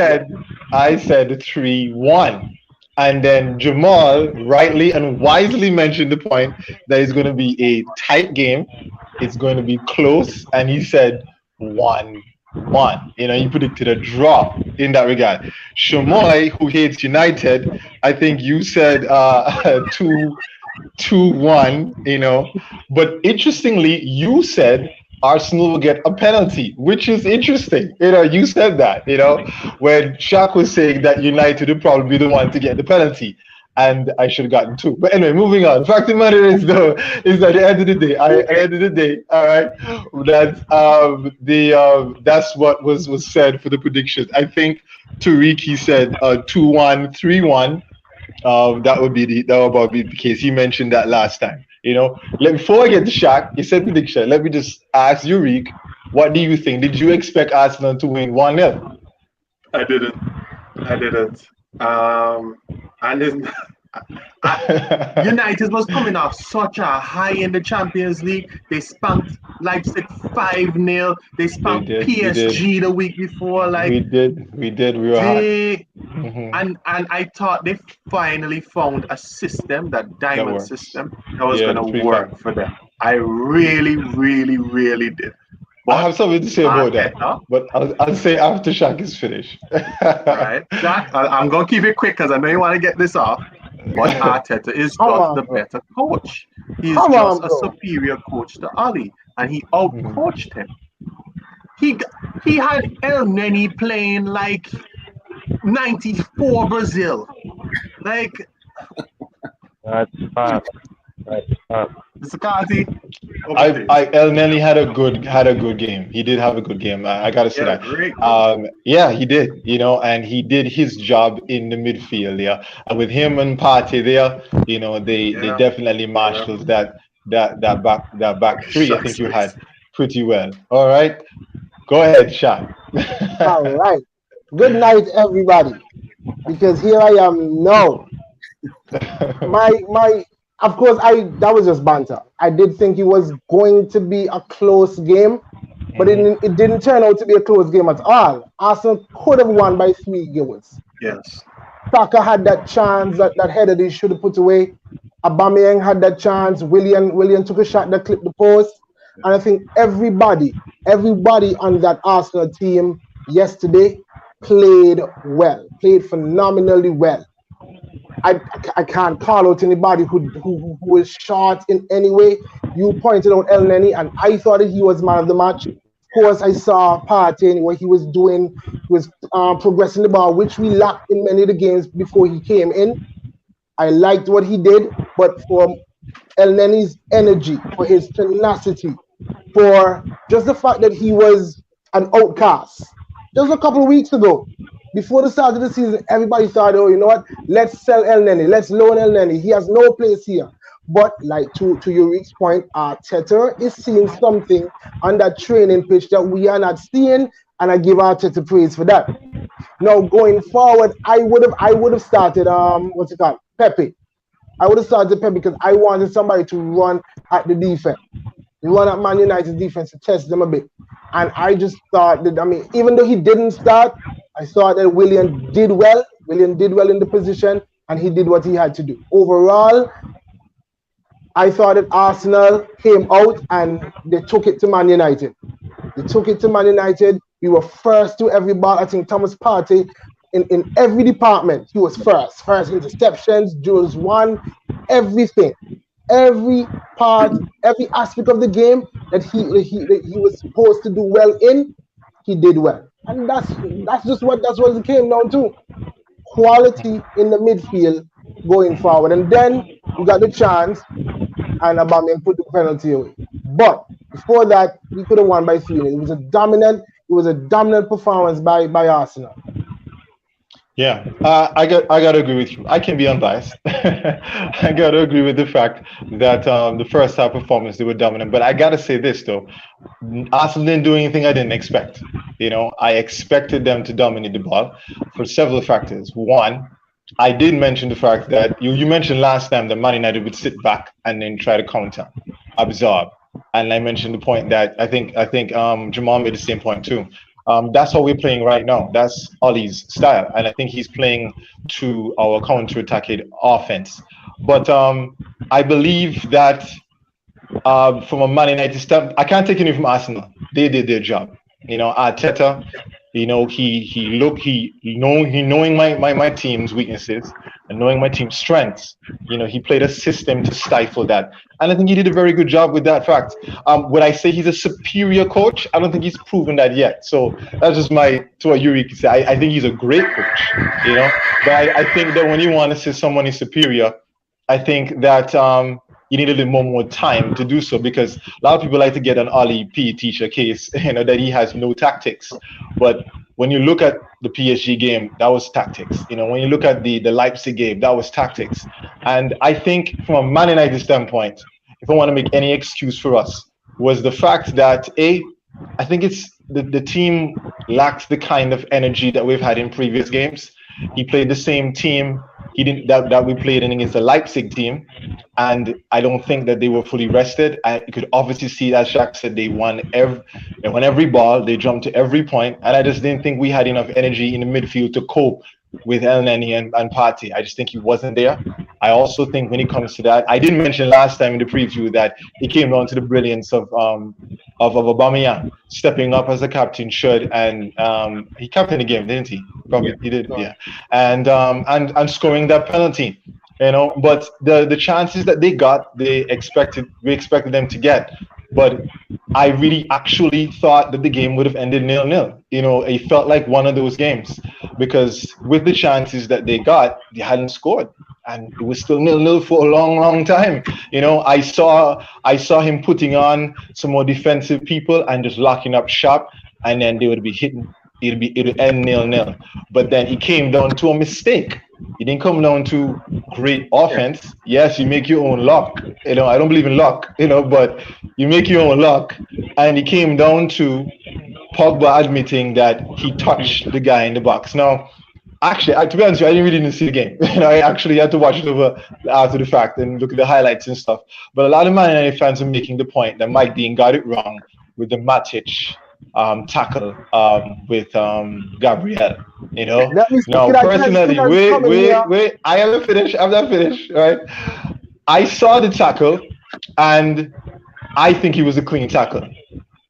Speaker 1: I said 3-1. And then Jamal rightly and wisely mentioned the point that it's going to be a tight game. It's going to be close. And he said 1-1. He predicted a draw in that regard. Shamoy, who hates United, I think you said 2-1, But interestingly, you said Arsenal will get a penalty, which is interesting. You said that, when Shaq was saying that United would probably be the one to get the penalty, and I should have gotten 2. But anyway, moving on. The fact of the matter is, though, is at the end of the day, all right, that's what was said for the predictions. I think Tariq said 2-1, 3-1. That would be the case. He mentioned that last time. Before I get to Shaq, you said prediction. Let me just ask you, Reek, what do you think? Did you expect Arsenal to win 1-0?
Speaker 4: I didn't. United was coming off such a high in the Champions League. They spanked Leipzig 5-0. They spanked PSG the week before.
Speaker 1: We did. We were hot.
Speaker 4: And I thought they finally found a system, that diamond system, that was going to work for them. I really, really, really did. But
Speaker 1: I have something to say about that, but I'll say after Shaq is finished.
Speaker 4: All right, Shaq, I'm going to keep it quick because I know you want to get this off. But Arteta is just the better coach. He's just a superior coach to Ali, and he out-coached him. He had El Neni playing like 94 Brazil. Like,
Speaker 5: that's fact.
Speaker 4: Mr. Carty,
Speaker 1: El Neni had a good game. He did have a good game. I gotta say that.
Speaker 4: Great.
Speaker 1: Yeah, he did. And he did his job in the midfield there. And with him and Partey there, they definitely marshaled that back three. I think you had pretty well. All right, go ahead, Sean.
Speaker 2: All right. Good night, everybody. Because here I am now. Of course, that was just banter. I did think it was going to be a close game, but it didn't turn out to be a close game at all. Arsenal could have won by 3 goals.
Speaker 4: Yes.
Speaker 2: Saka had that chance, that header they should have put away. Aubameyang had that chance. Willian took a shot that clipped the post. And I think everybody on that Arsenal team yesterday played phenomenally well. I can't call out anybody who was short in any way. You pointed out El Neni, and I thought that he was man of the match. Of course, I saw Partey and what he was doing. He was progressing the ball, which we lacked in many of the games before he came in. I liked what he did, but for El Neni's energy, for his tenacity, for just the fact that he was an outcast. Just a couple of weeks ago, before the start of the season, everybody thought, oh, you know what? Let's sell El Neni. Let's loan El Neni. He has no place here. But like to Eureka's point, Arteta is seeing something on that training pitch that we are not seeing, and I give Arteta praise for that. Now going forward, I would have started Pepe. I would have started Pepe because I wanted somebody to run at the defense. Run at Man United's defense to test them a bit. And I just thought that, even though he didn't start, I thought that Willian did well. Willian did well in the position, and he did what he had to do. Overall, I thought that Arsenal came out and they took it to Man United. We were first to every ball. I think Thomas Partey, in every department, he was first. First interceptions, duels won, everything. Every part, every aspect of the game that he was supposed to do well in, he did well. And that's what it came down to. Quality in the midfield going forward. And then we got the chance and Aubameyang put the penalty away. But before that, we could have won by 3. It was a dominant performance by Arsenal.
Speaker 1: Yeah, I got to agree with you. I can be unbiased. I got to agree with the fact that the first half performance, they were dominant. But I got to say this, though. Arsenal didn't do anything I didn't expect. I expected them to dominate the ball for several factors. One, I did mention the fact that you mentioned last time that Man United would sit back and then try to counter, absorb. And I mentioned the point that I think Jamal made the same point too. That's how we're playing right now. That's Ollie's style, and I think he's playing to our counter-attacking offense. But I believe that from a Man United standpoint, I can't take anything from Arsenal. They did their job. Arteta, knowing my team's weaknesses and knowing my team's strengths, he played a system to stifle that. And I think he did a very good job with that fact. Would I say he's a superior coach? I don't think he's proven that yet. So that's just to what Yuri can say. I think he's a great coach, but I think that when you want to say someone is superior, I think that you need a little more time to do so, because a lot of people like to get an Ollie PE teacher case, that he has no tactics. But when you look at the PSG game, that was tactics. When you look at the Leipzig game, that was tactics. And I think from a Man United standpoint, if I want to make any excuse for us, was the fact that I think it's the team lacked the kind of energy that we've had in previous games. He played the same team that we played in against the Leipzig team, and I don't think that they were fully rested. You could obviously see, as Shaq said, they won every ball, they jumped to every point, and I just didn't think we had enough energy in the midfield to cope with El Neni and Partey. I just think he wasn't there. I also think when it comes to that, I didn't mention last time in the preview that it came down to the brilliance of Aubameyang stepping up as the captain should, and he captained the game, didn't he? Probably he did, yeah. And scoring that penalty, But the chances that they got, we expected them to get. But I really actually thought that the game would have ended 0-0. It felt like one of those games, because with the chances that they got, they hadn't scored. and it was still 0-0 for a long time. I saw him putting on some more defensive people and just locking up shop, and then they would be hitting. It would end 0-0. But then it came down to a mistake. It didn't come down to great offense. Yes, you make your own luck. I don't believe in luck, but you make your own luck. And it came down to Pogba admitting that he touched the guy in the box. Now, actually, to be honest with you, I didn't see the game. I actually had to watch it over after the fact and look at the highlights and stuff. But a lot of Man United fans are making the point that Mike Dean got it wrong with the Matic tackle with Gabriel. Now, personally, wait, I haven't finished. I'm not finished, right? I saw the tackle, and I think he was a clean tackle.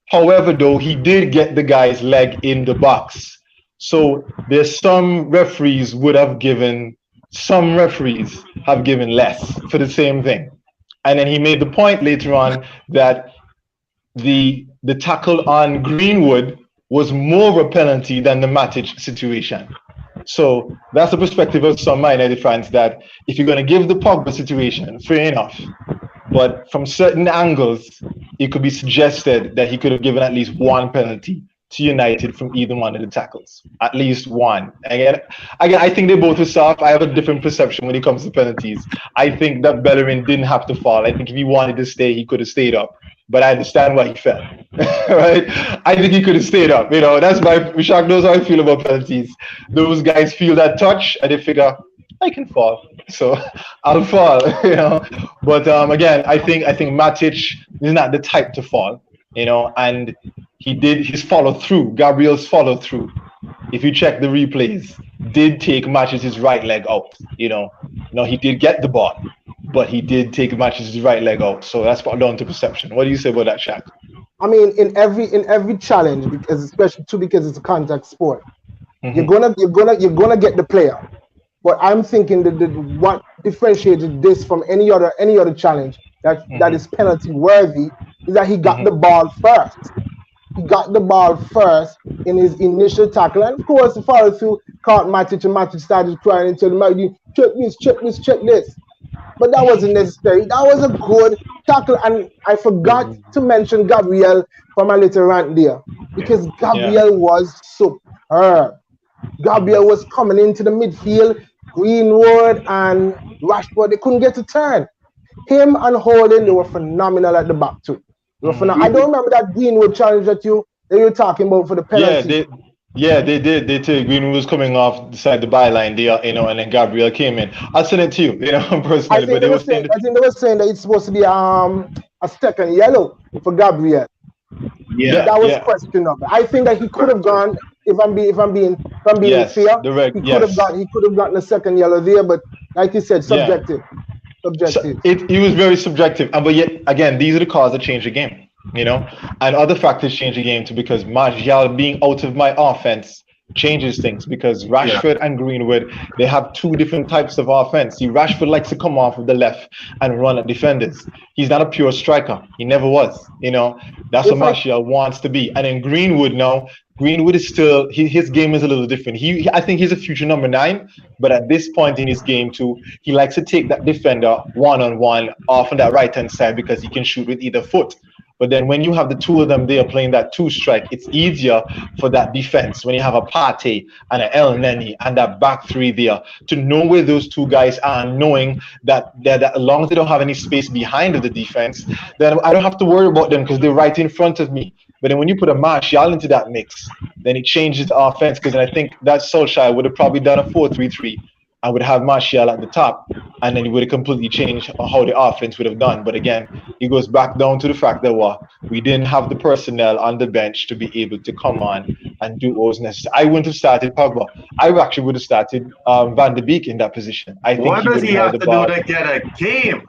Speaker 1: However, though, he did get the guy's leg in the box. So there's some referees have given less for the same thing. And then he made the point later on that the tackle on Greenwood was more of a penalty than the Matic situation. So that's the perspective of some Man United fans, that if you're going to give the Pogba situation, fair enough. But from certain angles, it could be suggested that he could have given at least one penalty to United from either one of the tackles. At least one. Again, I think they both were soft. I have a different perception when it comes to penalties. I think that Bellerin didn't have to fall. I think if he wanted to stay, he could have stayed up. But I understand why he fell. Right? I think he could have stayed up. That's Mishak knows how I feel about penalties. Those guys feel that touch and they figure, I can fall, so I'll fall. But again, I think Matic is not the type to fall. And he did his follow through. Gabriel's follow through, if you check the replays, did take Matic's right leg out. No, he did get the ball, but he did take Matic's right leg out. So that's down to perception. What do you say about that, Shaq?
Speaker 2: I mean, in every challenge, because it's a contact sport, you're gonna get the player. But I'm thinking that what differentiated this from any other challenge that is penalty worthy is that he got the ball first. He got the ball first in his initial tackle, and of course the follow through caught Matic, and Matic started crying and told him, check this. But that wasn't necessary. That was a good tackle, and I forgot to mention Gabriel for my little rant there, because Gabriel was superb. Gabriel was coming into the midfield. Greenwood and Rashford, they couldn't get a turn. Him and Holding, they were phenomenal at the back too. I don't remember that Greenwood challenge that you were talking about for the penalty.
Speaker 1: They did. They did. Greenwood was coming off the side of the byline there, and then Gabriel came in. I'll send it to you, personally.
Speaker 2: I think they were saying that it's supposed to be a second yellow for Gabriel.
Speaker 3: Yeah,
Speaker 2: that was questionable. I think that he could have gone. If I'm being fair, he could have gotten a second yellow there, but like you said, subjective.
Speaker 1: It was very subjective, but yet again, these are the calls that change the game, and other factors change the game too, because Martial being out of my offense changes things, because Rashford and Greenwood, they have two different types of offense. Rashford likes to come off of the left and run at defenders. He's not a pure striker. He never was. That's what Martial wants to be. And then Greenwood is still, his game is a little different. I think he's a future number 9, but at this point in his game too, he likes to take that defender one-on-one off on that right-hand side because he can shoot with either foot. But then when you have the two of them there playing that 2-strike, it's easier for that defense when you have a Partey and an El Neni and that back three there to know where those two guys are, knowing that as long as they don't have any space behind of the defense, then I don't have to worry about them because they're right in front of me. But then when you put a Martial into that mix, then it changes the offense, because I think that Solskjaer would have probably done a 4-3-3 and would have Martial at the top, and then it would have completely changed how the offense would have done. But again, it goes back down to the fact that we didn't have the personnel on the bench to be able to come on and do what was necessary. I wouldn't have started Pogba. I actually would have started Van de Beek in that position. I think
Speaker 4: what does he have to do to get a game?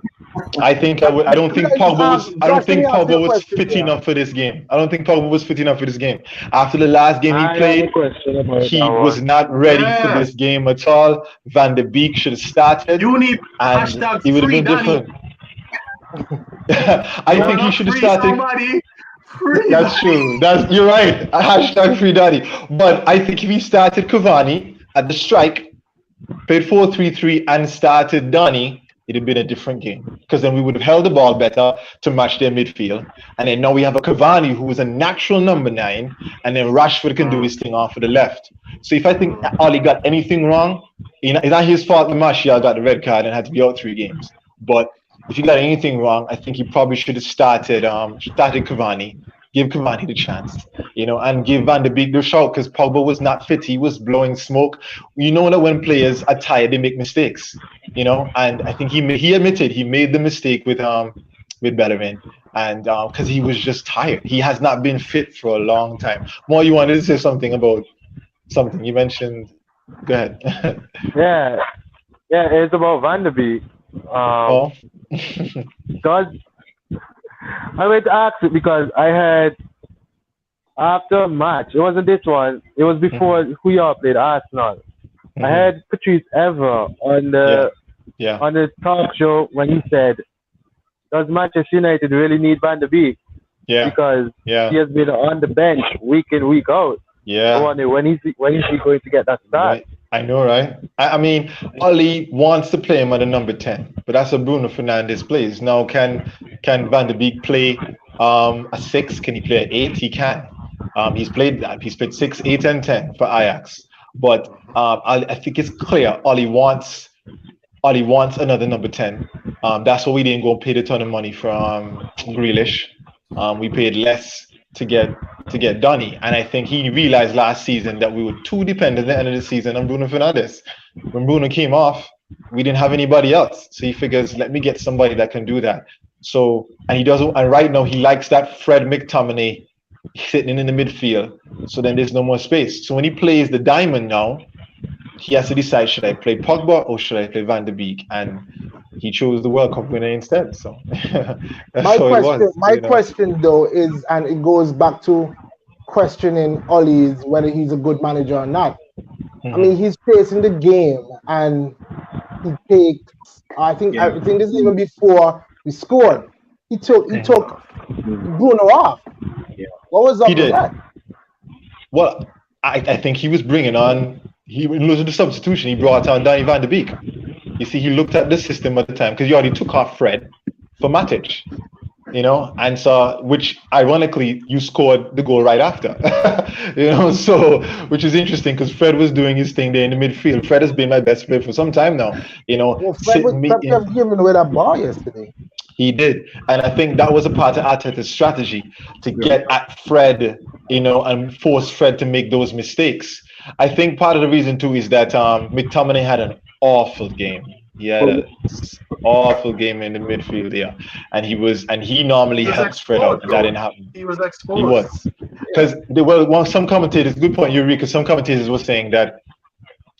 Speaker 1: I think I would. I don't think Pogba was fit enough for this game. I don't think Pogba was fit enough for this game. After the last game he played, he was not ready for this game at all. Van de Beek should have started.
Speaker 4: You need
Speaker 1: and he would have been different. I think he should have started. That's true. You're right. Hashtag free daddy. But I think if he started Cavani at the strike, played 4-3-3 and started Donny, it'd have been a different game. Because then we would have held the ball better to match their midfield. And then now we have a Cavani who is a natural number 9, and then Rashford can do his thing off of the left. So if I think Ollie got anything wrong, it's not his fault that Martial got the red card and had to be out 3 games. But if he got anything wrong, I think he probably should have started Cavani. Give Cavani the chance, and give Van de Beek the shout, because Pogba was not fit. He was blowing smoke. You know that when players are tired, they make mistakes, and I think he admitted he made the mistake with Bellerin, and because he was just tired. He has not been fit for a long time. Mo, you wanted to say something about something you mentioned? Go ahead.
Speaker 5: Yeah, it's about Van de Beek. Because I went to ask it because I had after a match. It wasn't this one. It was before who y'all played, Arsenal. I had Patrice Evra on the talk show when he said, "Does Manchester United really need Van de Beek? Because he has been on the bench week in, week out. I wonder when is he going to get that start?"
Speaker 1: Right. I know, right? I mean, Oli wants to play him at the number 10, but that's what Bruno Fernandes plays. Now, can Van de Beek play a 6? Can he play an 8? He can. He's played that. He's played 6, 8, and 10 for Ajax. But I think it's clear Oli wants another number 10. That's why we didn't go pay a ton of money from Grealish. We paid less to get Donny, and I think he realized last season that we were too dependent at the end of the season on Bruno Fernandes. When Bruno came off, we didn't have anybody else, so he figures, let me get somebody that can do that. So, and he doesn't. And right now, he likes that Fred McTominay sitting in the midfield. So then there's no more space. So when he plays the diamond now, he has to decide: should I play Pogba or should I play Van de Beek? And he chose the World Cup winner instead. So
Speaker 2: my question though is, and it goes back to questioning Ollie's whether he's a good manager or not. I mean, he's facing the game and he takes. I think this is even before we scored. He took Bruno off. What was up with that?
Speaker 1: Well, I think he was bringing on. He was the substitution. He brought on Donny Van de Beek. You see, he looked at the system at the time because he already took off Fred for Matic, and so, which ironically, you scored the goal right after, so, which is interesting because Fred was doing his thing there in the midfield. Fred has been my best player for some time now,
Speaker 2: Fred was giving away that ball yesterday.
Speaker 1: He did, and I think that was a part of Arteta's strategy to get at Fred, and force Fred to make those mistakes. I think part of the reason too is that McTominay had an awful game. He had an awful game in the midfield, and he normally helps Fred out. That didn't happen.
Speaker 4: He was exposed.
Speaker 1: He was, because some commentators. Good point, Eureka. Some commentators were saying that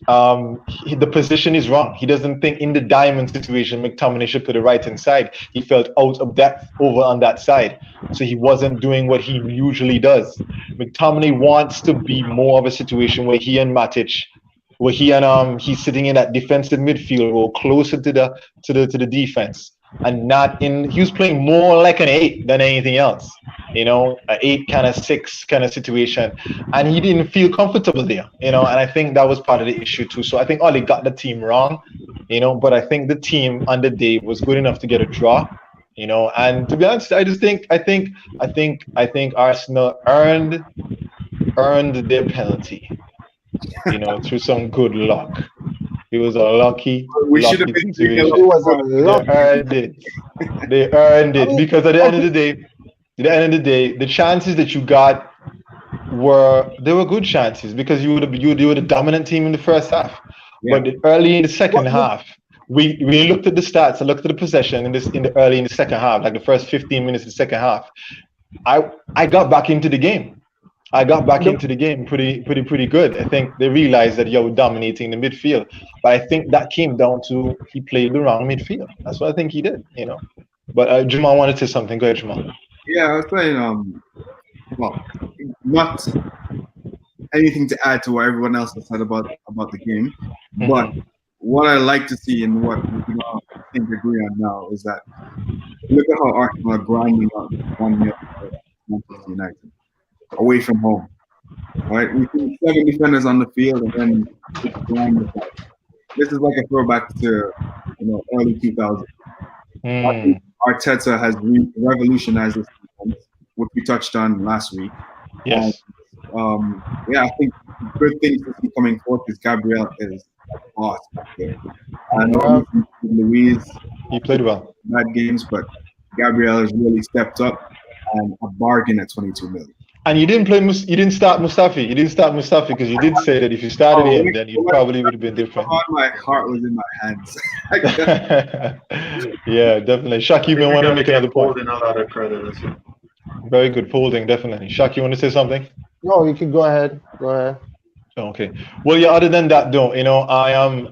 Speaker 1: the position is wrong. He doesn't think in the diamond situation McTominay should put it right inside. He felt out of depth over on that side, so he wasn't doing what he usually does. McTominay wants to be more of a situation where he and Matic, where he's sitting in that defensive midfield role closer to the defense, and not in. He was playing more like an 8 than anything else. An 8 kind of 6 kind of situation, and he didn't feel comfortable there. And I think that was part of the issue too. So I think Oli got the team wrong, but I think the team on the day was good enough to get a draw. And to be honest, I think Arsenal earned their penalty. Through some good luck. It was a lucky.
Speaker 3: We should have been.
Speaker 2: It was a lucky.
Speaker 1: They earned it because at the end of the day, the chances that you got were good chances because you were the dominant team in the first half. Yeah. But early in the second half, we looked at the stats. I looked at the possession in the second half, like the first 15 minutes of the second half. I got back into the game. Pretty good. I think they realized that you were dominating the midfield, but I think that came down to he played the wrong midfield. That's what I think he did. But Jamal wanted to say something. Go ahead, Jamal.
Speaker 3: Yeah, I was saying, not anything to add to what everyone else has said about the game, but what I like to see and what we can all agree on now is that look at how Arsenal are grinding up 1-0 Manchester United away from home. Right, we see 7 defenders on the field and then it's grind. this is like a throwback to early 2000s. I think Arteta has revolutionized this defense, which we touched on last week.
Speaker 1: Yes.
Speaker 3: And, I think good things to see coming forth is Gabriel is a boss back there. I know Luis,
Speaker 1: he played well.
Speaker 3: Bad games, but Gabriel has really stepped up and a bargain at 22 million.
Speaker 1: And you didn't start Mustafi. You didn't start Mustafi because you did say that if you started him, then you probably would have been different.
Speaker 3: My heart was in my hands.
Speaker 1: Yeah, definitely. Shaq, you may want to make another point.
Speaker 4: Holding a lot of credit as well.
Speaker 1: Very good folding, definitely. Shaq, you want to say something?
Speaker 2: No, you can go ahead. Go ahead.
Speaker 1: Okay. Well, yeah. Other than that, though,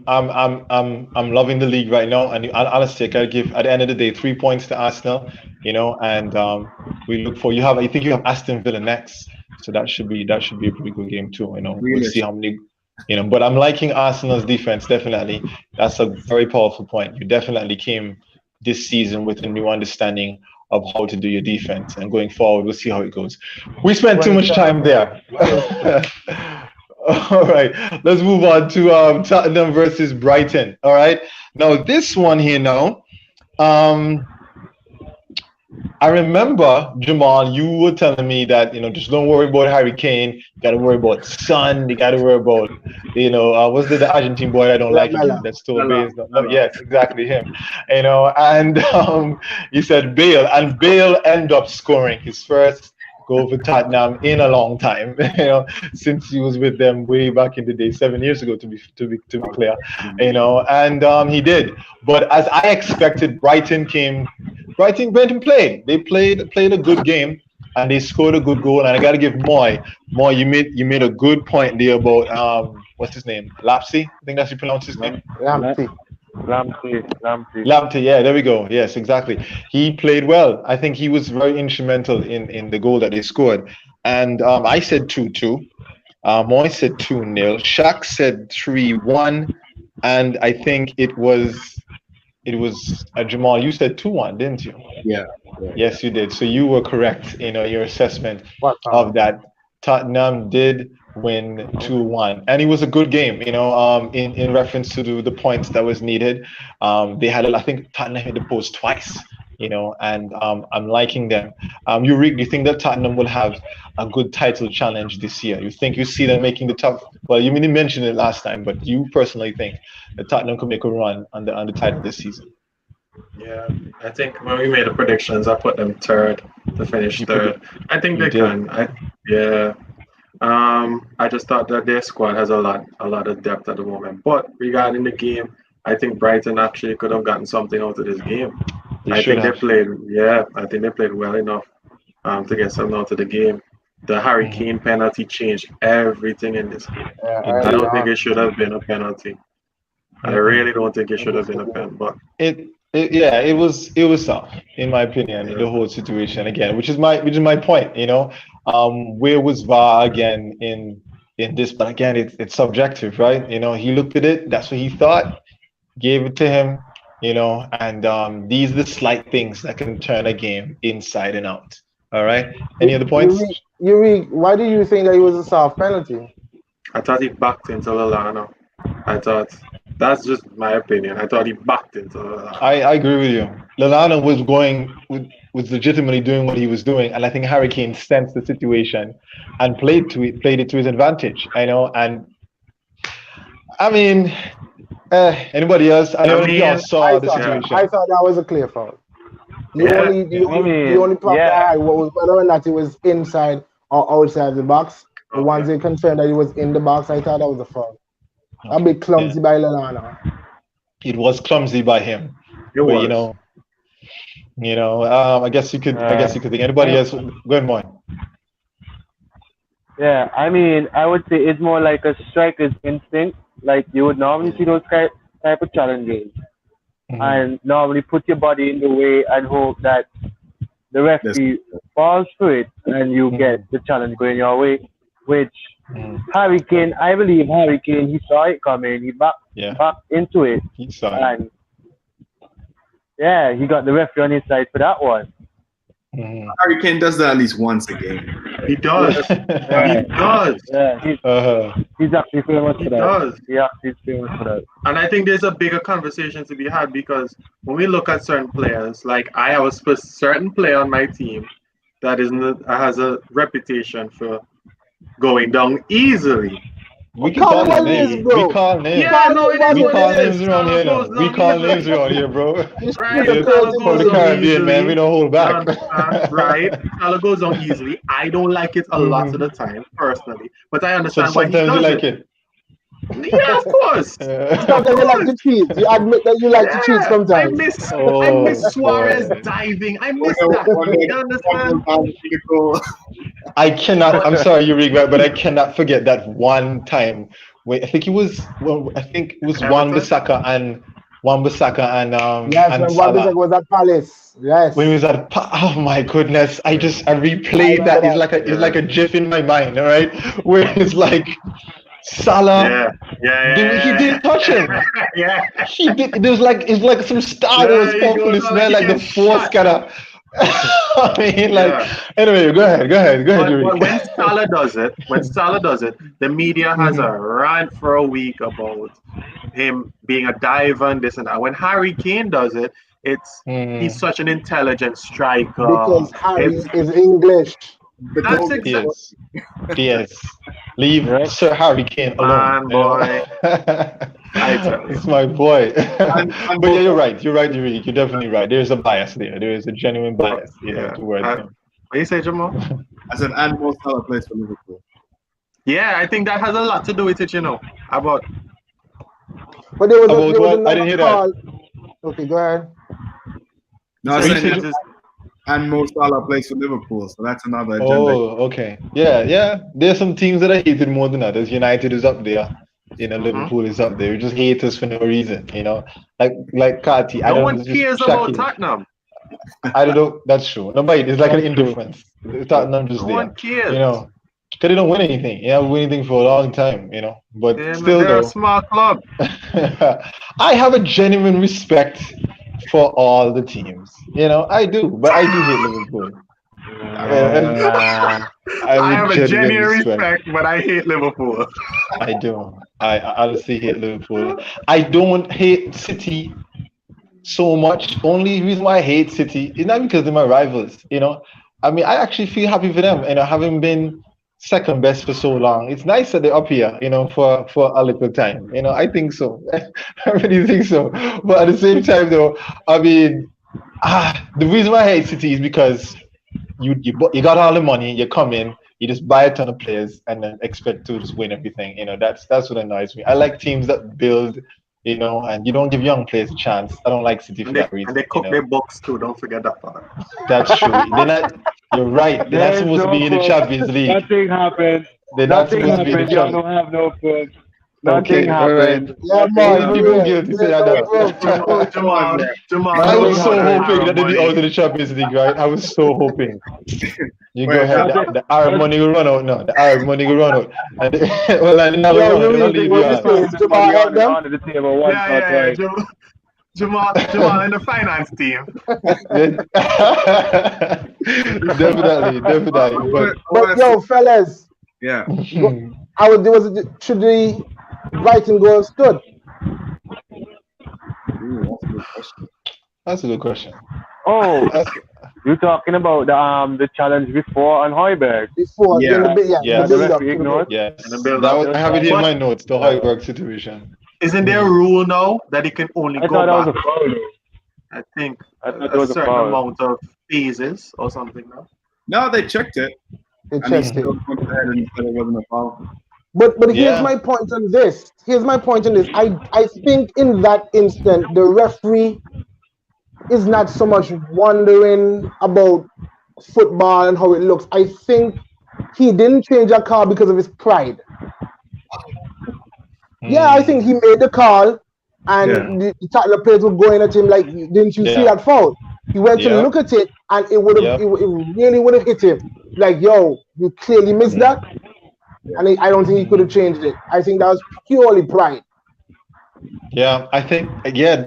Speaker 1: I'm loving the league right now, and honestly, I gotta give at the end of the day 3 points to Arsenal. And we look for I think you have Aston Villa next, so that should be a pretty good game too. We'll see how many. But I'm liking Arsenal's defense definitely. That's a very powerful point. You definitely came this season with a new understanding of how to do your defense, and going forward, we'll see how it goes. We spent too much time there. All right, let's move on to Tottenham versus Brighton. All right, now this one here now, I remember, Jamal, you were telling me that, just don't worry about Harry Kane. You got to worry about Son. You got to worry about, what's the Argentine boy I don't like again? That's still based on. No, yes, exactly him. And you said Bale, and Bale ended up scoring his first goal for Tottenham in a long time, since he was with them way back in the day, 7 years ago, to be clear, and he did. But as I expected, Brighton played. They played a good game, and they scored a good goal. And I got to give Moy, you made a good point there about what's his name, Lapsey? I think that's how you pronounce his name. Lamptey, yeah, there we go. Yes, exactly. He played well. I think he was very instrumental in the goal that they scored. And I said 2-2. Moy said 2-0. Shaq said 3-1. And I think it was Jamal, you said 2-1, didn't you?
Speaker 3: Yeah.
Speaker 1: Yes, you did. So you were correct in your assessment of that. Tottenham did win 2-1, and it was a good game, in reference to the points that was needed. They had, I think Tottenham hit the post twice, and I'm liking them. You think that Tottenham will have a good title challenge this year? You think you see them making the top? Well, you didn't mention it last time, but you personally think that Tottenham could make a run on the title this season?
Speaker 4: Yeah, I think when we made the predictions, I put them third to finish third. I think they can. I just thought that their squad has a lot of depth at the moment. But regarding the game, I think Brighton actually could have gotten something out of this game. I think they played well enough to get something out of the game. The Harry Kane penalty changed everything in this game. I don't think it should have been a penalty. I really don't think it should have been a pen, but
Speaker 1: it was tough, in my opinion, the whole situation again, which is my point. Where was VAR again in this? But again, it's subjective, right? He looked at it, that's what he thought, gave it to him, and these are the slight things that can turn a game inside and out. All right. Any other points?
Speaker 2: Yuri, why do you think that it was a soft penalty?
Speaker 4: I thought he backed into Lallana. That's just my opinion. I thought he backed into Lallana.
Speaker 1: I agree with you. Lallana was legitimately doing what he was doing, and I think Harry Kane sensed the situation and played it to his advantage. And I mean, anybody else? I know you all saw the situation.
Speaker 2: I thought that was a clear foul. The only problem I had was whether or not it was inside or outside the box. The ones they confirmed that it was in the box, I thought that was a foul. A bit clumsy by Lallana.
Speaker 1: It was clumsy by him.
Speaker 4: It was.
Speaker 1: I guess you could think. Anybody else? Go ahead, Moy.
Speaker 5: Yeah, I mean, I would say it's more like a striker's instinct. Like you would normally see those type of challenges, and normally put your body in the way and hope that the referee falls for it and you get the challenge going your way. Which Harry Kane, I believe Harry Kane, he saw it coming. He backed into it.
Speaker 1: He saw it.
Speaker 5: And he got the referee on his side for that one.
Speaker 3: Harry Kane does that at least once a game.
Speaker 4: He does.
Speaker 5: Yeah.
Speaker 4: He does.
Speaker 5: Yeah, he's actually famous
Speaker 4: He
Speaker 5: for that.
Speaker 4: does.
Speaker 5: Yeah, he's famous for that.
Speaker 4: And I think there's a bigger conversation to be had because when we look at certain players, like I have a certain player on my team that has a reputation for going down easily.
Speaker 1: We can call him names. We call names.
Speaker 4: Yeah, no, it is
Speaker 1: We
Speaker 4: what
Speaker 1: call
Speaker 4: it
Speaker 1: names
Speaker 4: is.
Speaker 1: around here now.
Speaker 4: Salah
Speaker 1: We
Speaker 4: goes
Speaker 1: call
Speaker 4: down
Speaker 1: names
Speaker 4: easily.
Speaker 1: around here, bro.
Speaker 4: Right,
Speaker 2: You're
Speaker 4: Salah
Speaker 1: From
Speaker 4: goes
Speaker 1: the
Speaker 4: down
Speaker 1: Caribbean,
Speaker 4: easily.
Speaker 1: man. We don't hold back.
Speaker 4: Right, Salah goes down easily. I don't like it a lot of the time, personally, but I
Speaker 1: So
Speaker 4: understand why he
Speaker 1: sometimes you
Speaker 4: does
Speaker 1: like it.
Speaker 4: Yeah, of course.
Speaker 2: Sometimes you like to cheat. You admit that you like to cheat
Speaker 4: I
Speaker 2: sometimes.
Speaker 4: miss
Speaker 1: Oh,
Speaker 4: Suarez
Speaker 1: boy.
Speaker 4: diving. I miss that. You understand?
Speaker 1: I cannot. I'm sorry, Eureka, but I cannot forget that one time when I think it was. Well, I think it was Wan-Bissaka and
Speaker 2: Yes,
Speaker 1: and
Speaker 2: when
Speaker 1: Salah.
Speaker 2: Wan-Bissaka was at Palace. Yes.
Speaker 1: When he was at, oh my goodness! I replayed that. It's like a GIF in my mind. All right, where it's like Salah. He didn't touch him.
Speaker 4: Yeah.
Speaker 1: He did. It's like some Star Wars populist, man. Like the Force kind of. I mean, anyway, go ahead,
Speaker 4: But when Salah does it, the media has a rant for a week about him being a diver and this and that. When Harry Kane does it, he's such an intelligent striker.
Speaker 2: Because Harry is English.
Speaker 4: That's exactly.
Speaker 1: Yes. Leave Sir Harry Kane alone.
Speaker 4: Man, boy.
Speaker 1: It's my boy. But yeah, you're right. You're definitely right. There's a bias there. There is a genuine bias, towards him.
Speaker 4: What do you say, Jamal?
Speaker 3: I said, and more Salah plays for Liverpool.
Speaker 4: Yeah, I think that has a lot to do with it, About.
Speaker 2: But there was
Speaker 1: I didn't hear
Speaker 2: call.
Speaker 1: that.
Speaker 2: Okay, go ahead.
Speaker 3: No, I said and Mo Salah plays for Liverpool, so that's another agenda.
Speaker 1: Oh, okay. Yeah. There's some teams that are hated more than others. United is up there. Liverpool is up there. We just hate us for no reason. Like Kati.
Speaker 4: No one cares about Tottenham.
Speaker 1: I don't know. That's true. Nobody. It's like an indifference. Tottenham just there.
Speaker 4: No one cares.
Speaker 1: Because they don't win anything. You haven't won anything for a long time. But still,
Speaker 4: they're a small club.
Speaker 1: I have a genuine respect for all the teams. I do, but I do hate Liverpool.
Speaker 4: I have a genuine respect, but I hate Liverpool.
Speaker 1: I do. I honestly hate Liverpool. I don't hate City so much. Only reason why I hate City is not because they're my rivals. I mean, I actually feel happy for them. Having been second best for so long, it's nice that they're up here. For a little time. I think so. I really think so. But at the same time, though, I mean, the reason why I hate City is because you got all the money, you come in, you just buy a ton of players and then expect to just win everything. That's what annoys me. I like teams that build, and you don't give young players a chance. I don't like City for that reason.
Speaker 4: And they cook their books too. Don't forget that part.
Speaker 1: That's true. You're right. They're not supposed to be in the Champions League.
Speaker 5: Nothing happened.
Speaker 1: They're not supposed to be in the
Speaker 5: Y'all
Speaker 1: Champions
Speaker 5: don't have no fun.
Speaker 1: Okay,
Speaker 5: Nothing
Speaker 1: all right.
Speaker 5: happened.
Speaker 2: Yeah, man.
Speaker 1: You feel guilty say that.
Speaker 4: Jamal.
Speaker 1: I was so hoping that they'd be out of the Champions League, right? I was so hoping. You go ahead. The Arab money will run out now. The Arab money will run out. And well, I didn't have it run. They'll leave you out.
Speaker 5: On the table once or twice.
Speaker 4: Jamal in the finance team.
Speaker 1: Definitely.
Speaker 2: But yo, fellas.
Speaker 3: Yeah.
Speaker 2: Should the Brighton goal stood?
Speaker 1: That's a good question.
Speaker 5: Oh, you're talking about the challenge before on Højbjerg?
Speaker 2: Before,
Speaker 1: Yeah.
Speaker 2: the build-up.
Speaker 1: Yes. I have it in my notes, the Højbjerg situation.
Speaker 4: Isn't there a rule now that he can only go back?
Speaker 5: That was a foul.
Speaker 4: I think
Speaker 5: I thought it was
Speaker 4: a
Speaker 5: a
Speaker 4: certain
Speaker 5: foul.
Speaker 4: amount of phases or something. No?
Speaker 3: No, they checked it.
Speaker 2: They
Speaker 3: And he
Speaker 2: checked it.
Speaker 3: still went ahead and said it wasn't a foul.
Speaker 2: But here's
Speaker 1: Yeah.
Speaker 2: my point on this. I think in that instant, the referee is not so much wondering about football and how it looks. I think he didn't change a call because of his pride. Yeah, I think he made the call, and the Tottenham players were going at him like, "Didn't you see that foul?" He went to look at it, and it really would have hit him. Like, yo, you clearly missed that. And I don't think he could have changed it. I think that was purely pride.
Speaker 1: Yeah, I think,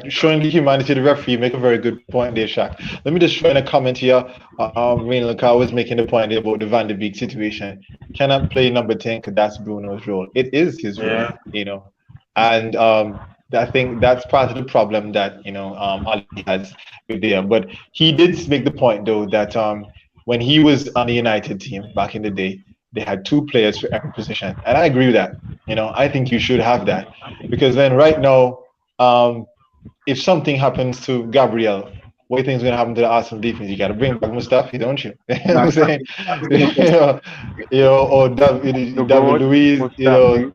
Speaker 1: showing the humanity of the referee, you make a very good point there, Shaq. Let me just throw in a comment here. Rain Lacar was making the point there about the Van de Beek situation. Cannot play number 10 because that's Bruno's role. It is his role, and I think that's part of the problem that Ali has with there. But he did make the point though that when he was on the United team back in the day, they had two players for every position, and I agree with that. I think you should have that because then right now, if something happens to Gabriel, what do you think is going to happen to the Arsenal defense? You got to bring back Mustafi, don't you? You know what I'm saying? Or David Luiz, you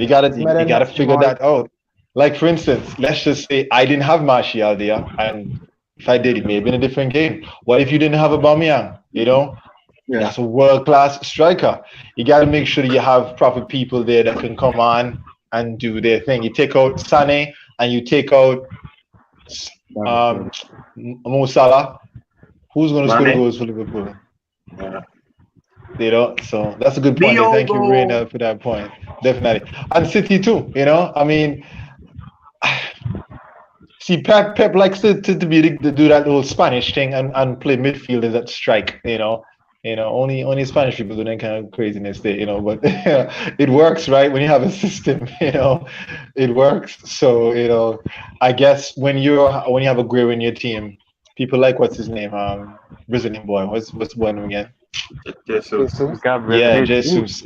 Speaker 1: gotta figure that out. Like for instance, let's just say I didn't have Martial there, and if I did, it may have been a different game. What if you didn't have Aubameyang? That's a world-class striker. You got to make sure you have proper people there that can come on and do their thing. You take out Sané and you take out Mo Salah. Who's going to score goals for Liverpool? So that's a good point. Thank you, Raina, for that point. Definitely. And City too, I mean, see, Pep likes to do that little Spanish thing and play midfielders that strike, only Spanish people do that kind of craziness there, but it works, right? When you have a system, it works. So, I guess when you have Aguero in your team, people like what's his name, Brazilian boy. What's the boy name again?
Speaker 4: Jesus.
Speaker 1: Yeah, Jesus.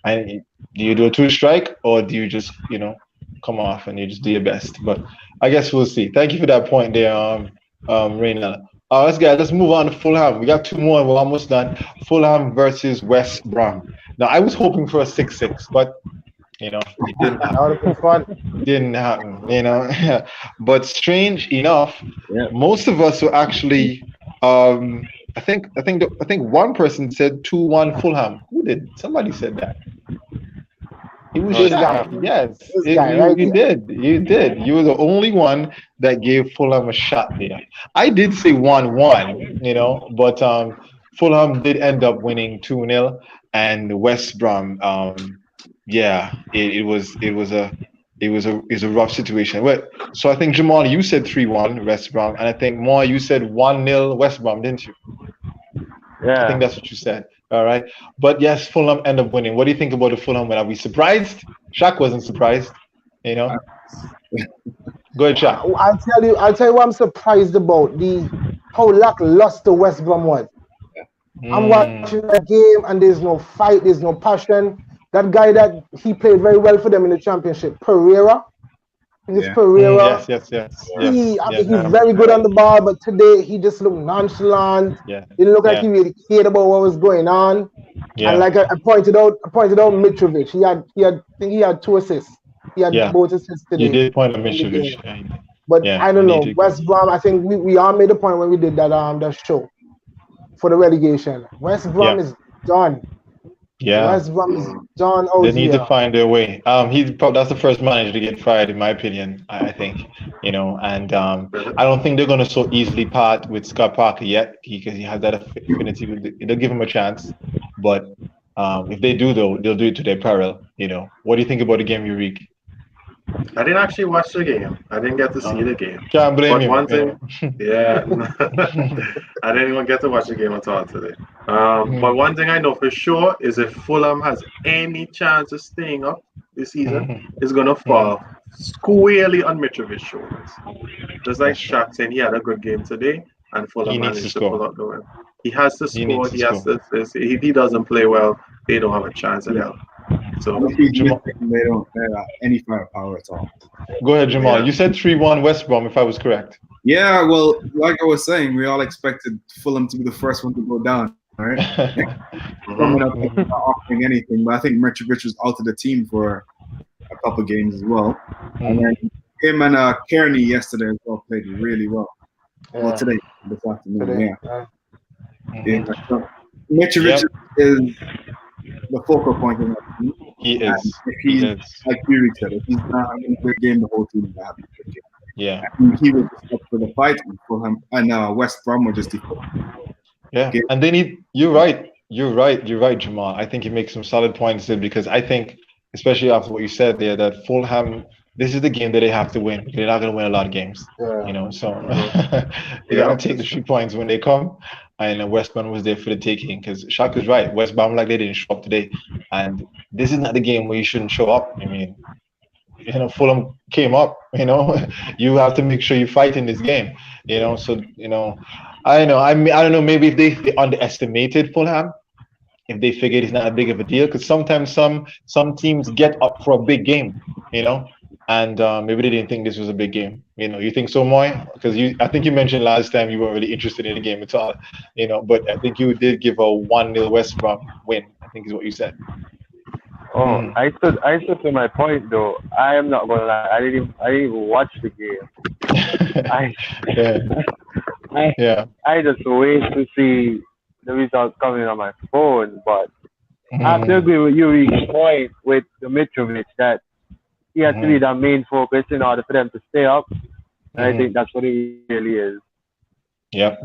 Speaker 1: And do you do a two strike or do you just come off and you just do your best? But I guess we'll see. Thank you for that point there, Reina. Let's move on to Fulham. We got two more and we're almost done. Fulham versus West Brom. Now, I was hoping for a 6-6, but, it didn't happen. Didn't happen, But strange enough, most of us were actually, I think one person said 2-1 Fulham. Who did? Somebody said that. He was shot. Yes, you did. You were the only one that gave Fulham a shot there. I did say 1-1, but Fulham did end up winning 2-0, and West Brom, it was a rough situation. So I think Jamal, you said 3-1 West Brom, and I think Moa, you said 1-0 West Brom, didn't you?
Speaker 5: Yeah,
Speaker 1: I think that's what you said. All right, but yes, Fulham end up winning. What do you think about the Fulham win? Are we surprised? Shaq wasn't surprised. Go ahead, Shaq.
Speaker 2: I'll tell you what I'm surprised about how lackluster West Brom was. I'm watching that game and there's no fight, there's no passion. That guy that he played very well for them in the championship, Pereira. Pereira.
Speaker 1: Yes.
Speaker 2: He's very good on the ball, but today he just looked nonchalant.
Speaker 1: Yeah.
Speaker 2: It looked like he really cared about what was going on. Yeah. And like I pointed out Mitrovic. He had 2 assists. He had both assists today.
Speaker 1: You did point out Mitrovic.
Speaker 2: But I don't know. West Brom, I think we all made a point when we did that show for the relegation. West Brom is done.
Speaker 1: Yeah,
Speaker 2: West Brom is done.
Speaker 1: They need to find their way. That's the first manager to get fired, in my opinion. I think, and I don't think they're going to so easily part with Scott Parker yet because he has that affinity. They'll give him a chance, but if they do, though, they'll do it to their peril. What do you think about the game, Eureka?
Speaker 4: I didn't actually watch the game. I didn't get to see the game.
Speaker 1: Can't blame you.
Speaker 4: One thing, I didn't even get to watch the game at all today. But one thing I know for sure is if Fulham has any chance of staying up this season, it's going to fall squarely on Mitrovic's shoulders. Just like Shaq saying he had a good game today and Fulham managed to pull out the win. He has to score. If he doesn't play well, they don't have a chance at hell. So
Speaker 3: they don't have any firepower at all.
Speaker 1: Go ahead, Jamal. You said 3-1 West Brom, if I was correct.
Speaker 3: Yeah, well, like I was saying, we all expected Fulham to be the first one to go down, right? Coming up not offering anything, but I think Mitrovic was out of the team for a couple of games as well. And then him and Kearney yesterday as well played really well. Well, today, this afternoon, So Mitrovic is the focal point in that team.
Speaker 1: He is.
Speaker 3: If he's like Fury said, if he's not having a good game, the whole team is not having a good game.
Speaker 1: Yeah.
Speaker 3: And he was just up for the fight for him, and West Brom were just equal.
Speaker 1: Yeah, and they need. You're right, Jamal. I think you make some solid points there because I think especially after what you said there, that Fulham, this is the game that they have to win. They're not going to win a lot of games, so they got to take the 3 points when they come. And West Brom was there for the taking, because Shaq is right. West Brom, like, they didn't show up today. And this is not the game where you shouldn't show up. I mean, Fulham came up, you have to make sure you fight in this game, so, I don't know. I don't know, maybe if they underestimated Fulham, if they figured it's not a big of a deal, because sometimes some teams get up for a big game, and maybe they didn't think this was a big game. You think so, Moy? Because I think you mentioned last time you weren't really interested in the game at all, but I think you did give a 1-0 West Brom win, I think is what you said.
Speaker 5: Oh, I stood to my point though. I am not gonna lie. I didn't even watch the game. I just wait to see the results coming on my phone. But I have to agree with Yuri's point with the Mitrovic that he has to be the main focus in order for them to stay up. And I think that's what it really is.
Speaker 1: Yeah.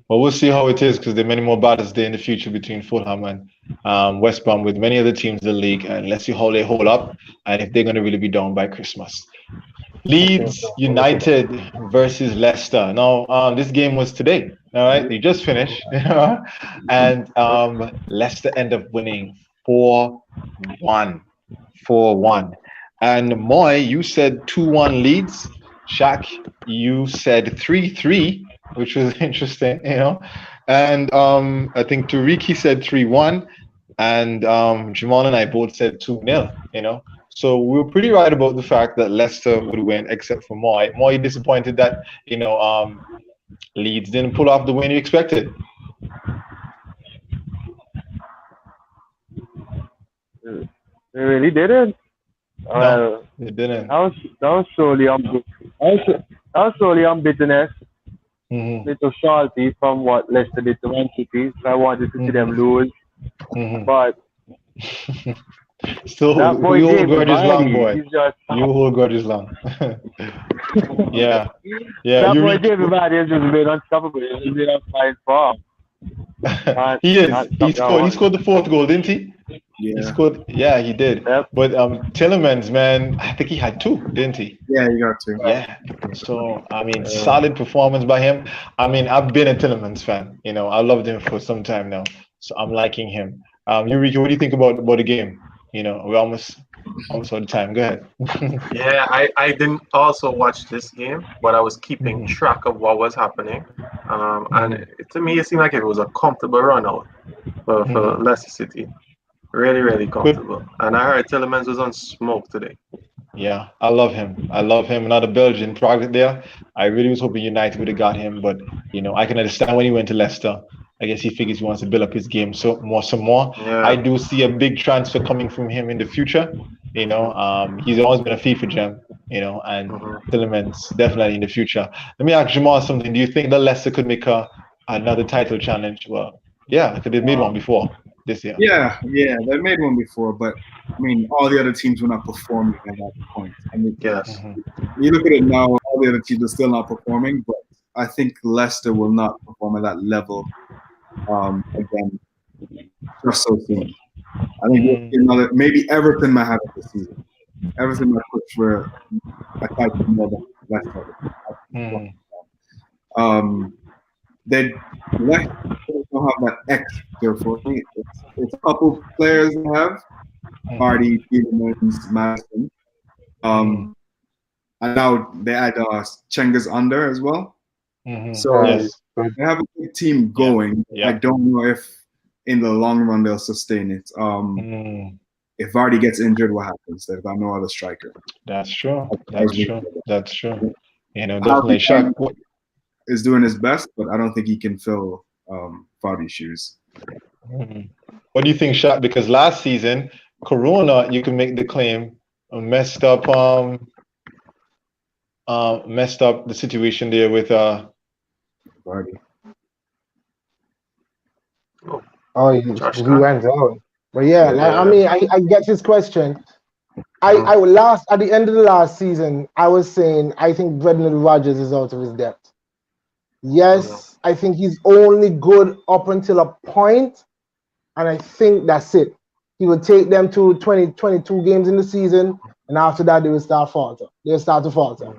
Speaker 1: Well, we'll see how it is, because there are many more battles there in the future between Fulham and West Brom with many other teams in the league. And let's see how they hold up and if they're going to really be down by Christmas. Leeds United versus Leicester. Now, this game was today. All right, they just finished, and Leicester end up winning 4-1. And Moy, you said 2-1 Leeds. Shaq, you said 3-3, which was interesting, And I think Turiki said 3-1, and Jamal and I both said 2-0, So we were pretty right about the fact that Leicester would win, except for Moy. Moy disappointed that, Leeds didn't pull off the win you expected.
Speaker 5: They really didn't.
Speaker 1: No, they didn't.
Speaker 5: That was solely on bitterness. Little salty from what Leicester did to Man City. So I wanted to see them lose. But
Speaker 1: still, you hold grudges long, boy. You hold grudges long. Yeah.
Speaker 5: That boy David Vardy has just been unstoppable. He's been on fine form.
Speaker 1: He is. He scored the 4th goal, didn't he?
Speaker 3: Yeah.
Speaker 1: He scored. Yeah, he did.
Speaker 5: Yep.
Speaker 1: But Tielemans, man, I think he had 2, didn't he?
Speaker 3: Yeah, he got 2.
Speaker 1: Yeah. So I mean, solid performance by him. I mean, I've been a Tielemans fan. I loved him for some time now, so I'm liking him. Eureka, what do you think about the game? We're almost out of time. Go ahead.
Speaker 4: Yeah, I didn't also watch this game, but I was keeping track of what was happening. And to me, it seemed like it was a comfortable run out for Leicester City. Really, really comfortable. And I heard Tielemans was on smoke today.
Speaker 1: Yeah, I love him. Another Belgian product there. I really was hoping United would have got him, but I can understand when he went to Leicester. I guess he figures he wants to build up his game some more.
Speaker 4: Yeah.
Speaker 1: I do see a big transfer coming from him in the future. He's always been a FIFA gem, and Tielemans definitely in the future. Let me ask Jamal something. Do you think that Leicester could make another title challenge? Well, yeah, because they've made one before this year.
Speaker 3: Yeah, they made one before, but I mean, all the other teams were not performing at that point. I mean,
Speaker 4: yes.
Speaker 3: You look at it now, all the other teams are still not performing, but I think Leicester will not perform at that level again just so soon. I think maybe Everton might have it this season. Everton might push for a title more than Leicester. They don't have that extra for me. It's a couple players they have. Hardy, Tielemans, Madison. And now they add Cengiz under as well. So they have a good team going. Yeah. I don't know if in the long run they'll sustain it. If Vardy gets injured, what happens? They've got no other striker.
Speaker 1: That's true. That's true. Definitely Shaq
Speaker 3: is doing his best, but I don't think he can fill Vardy's shoes.
Speaker 1: What do you think, Shaq? Because last season, Corona, you can make the claim, messed up the situation there with
Speaker 3: Vardy.
Speaker 2: He went out. But I get his question. I at the end of the last season, I was saying I think Brendan Rodgers is out of his depth. Yes, I think he's only good up until a point, and I think that's it. he would take them to 22 games in the season, and after that they will start falter. They'll start to falter.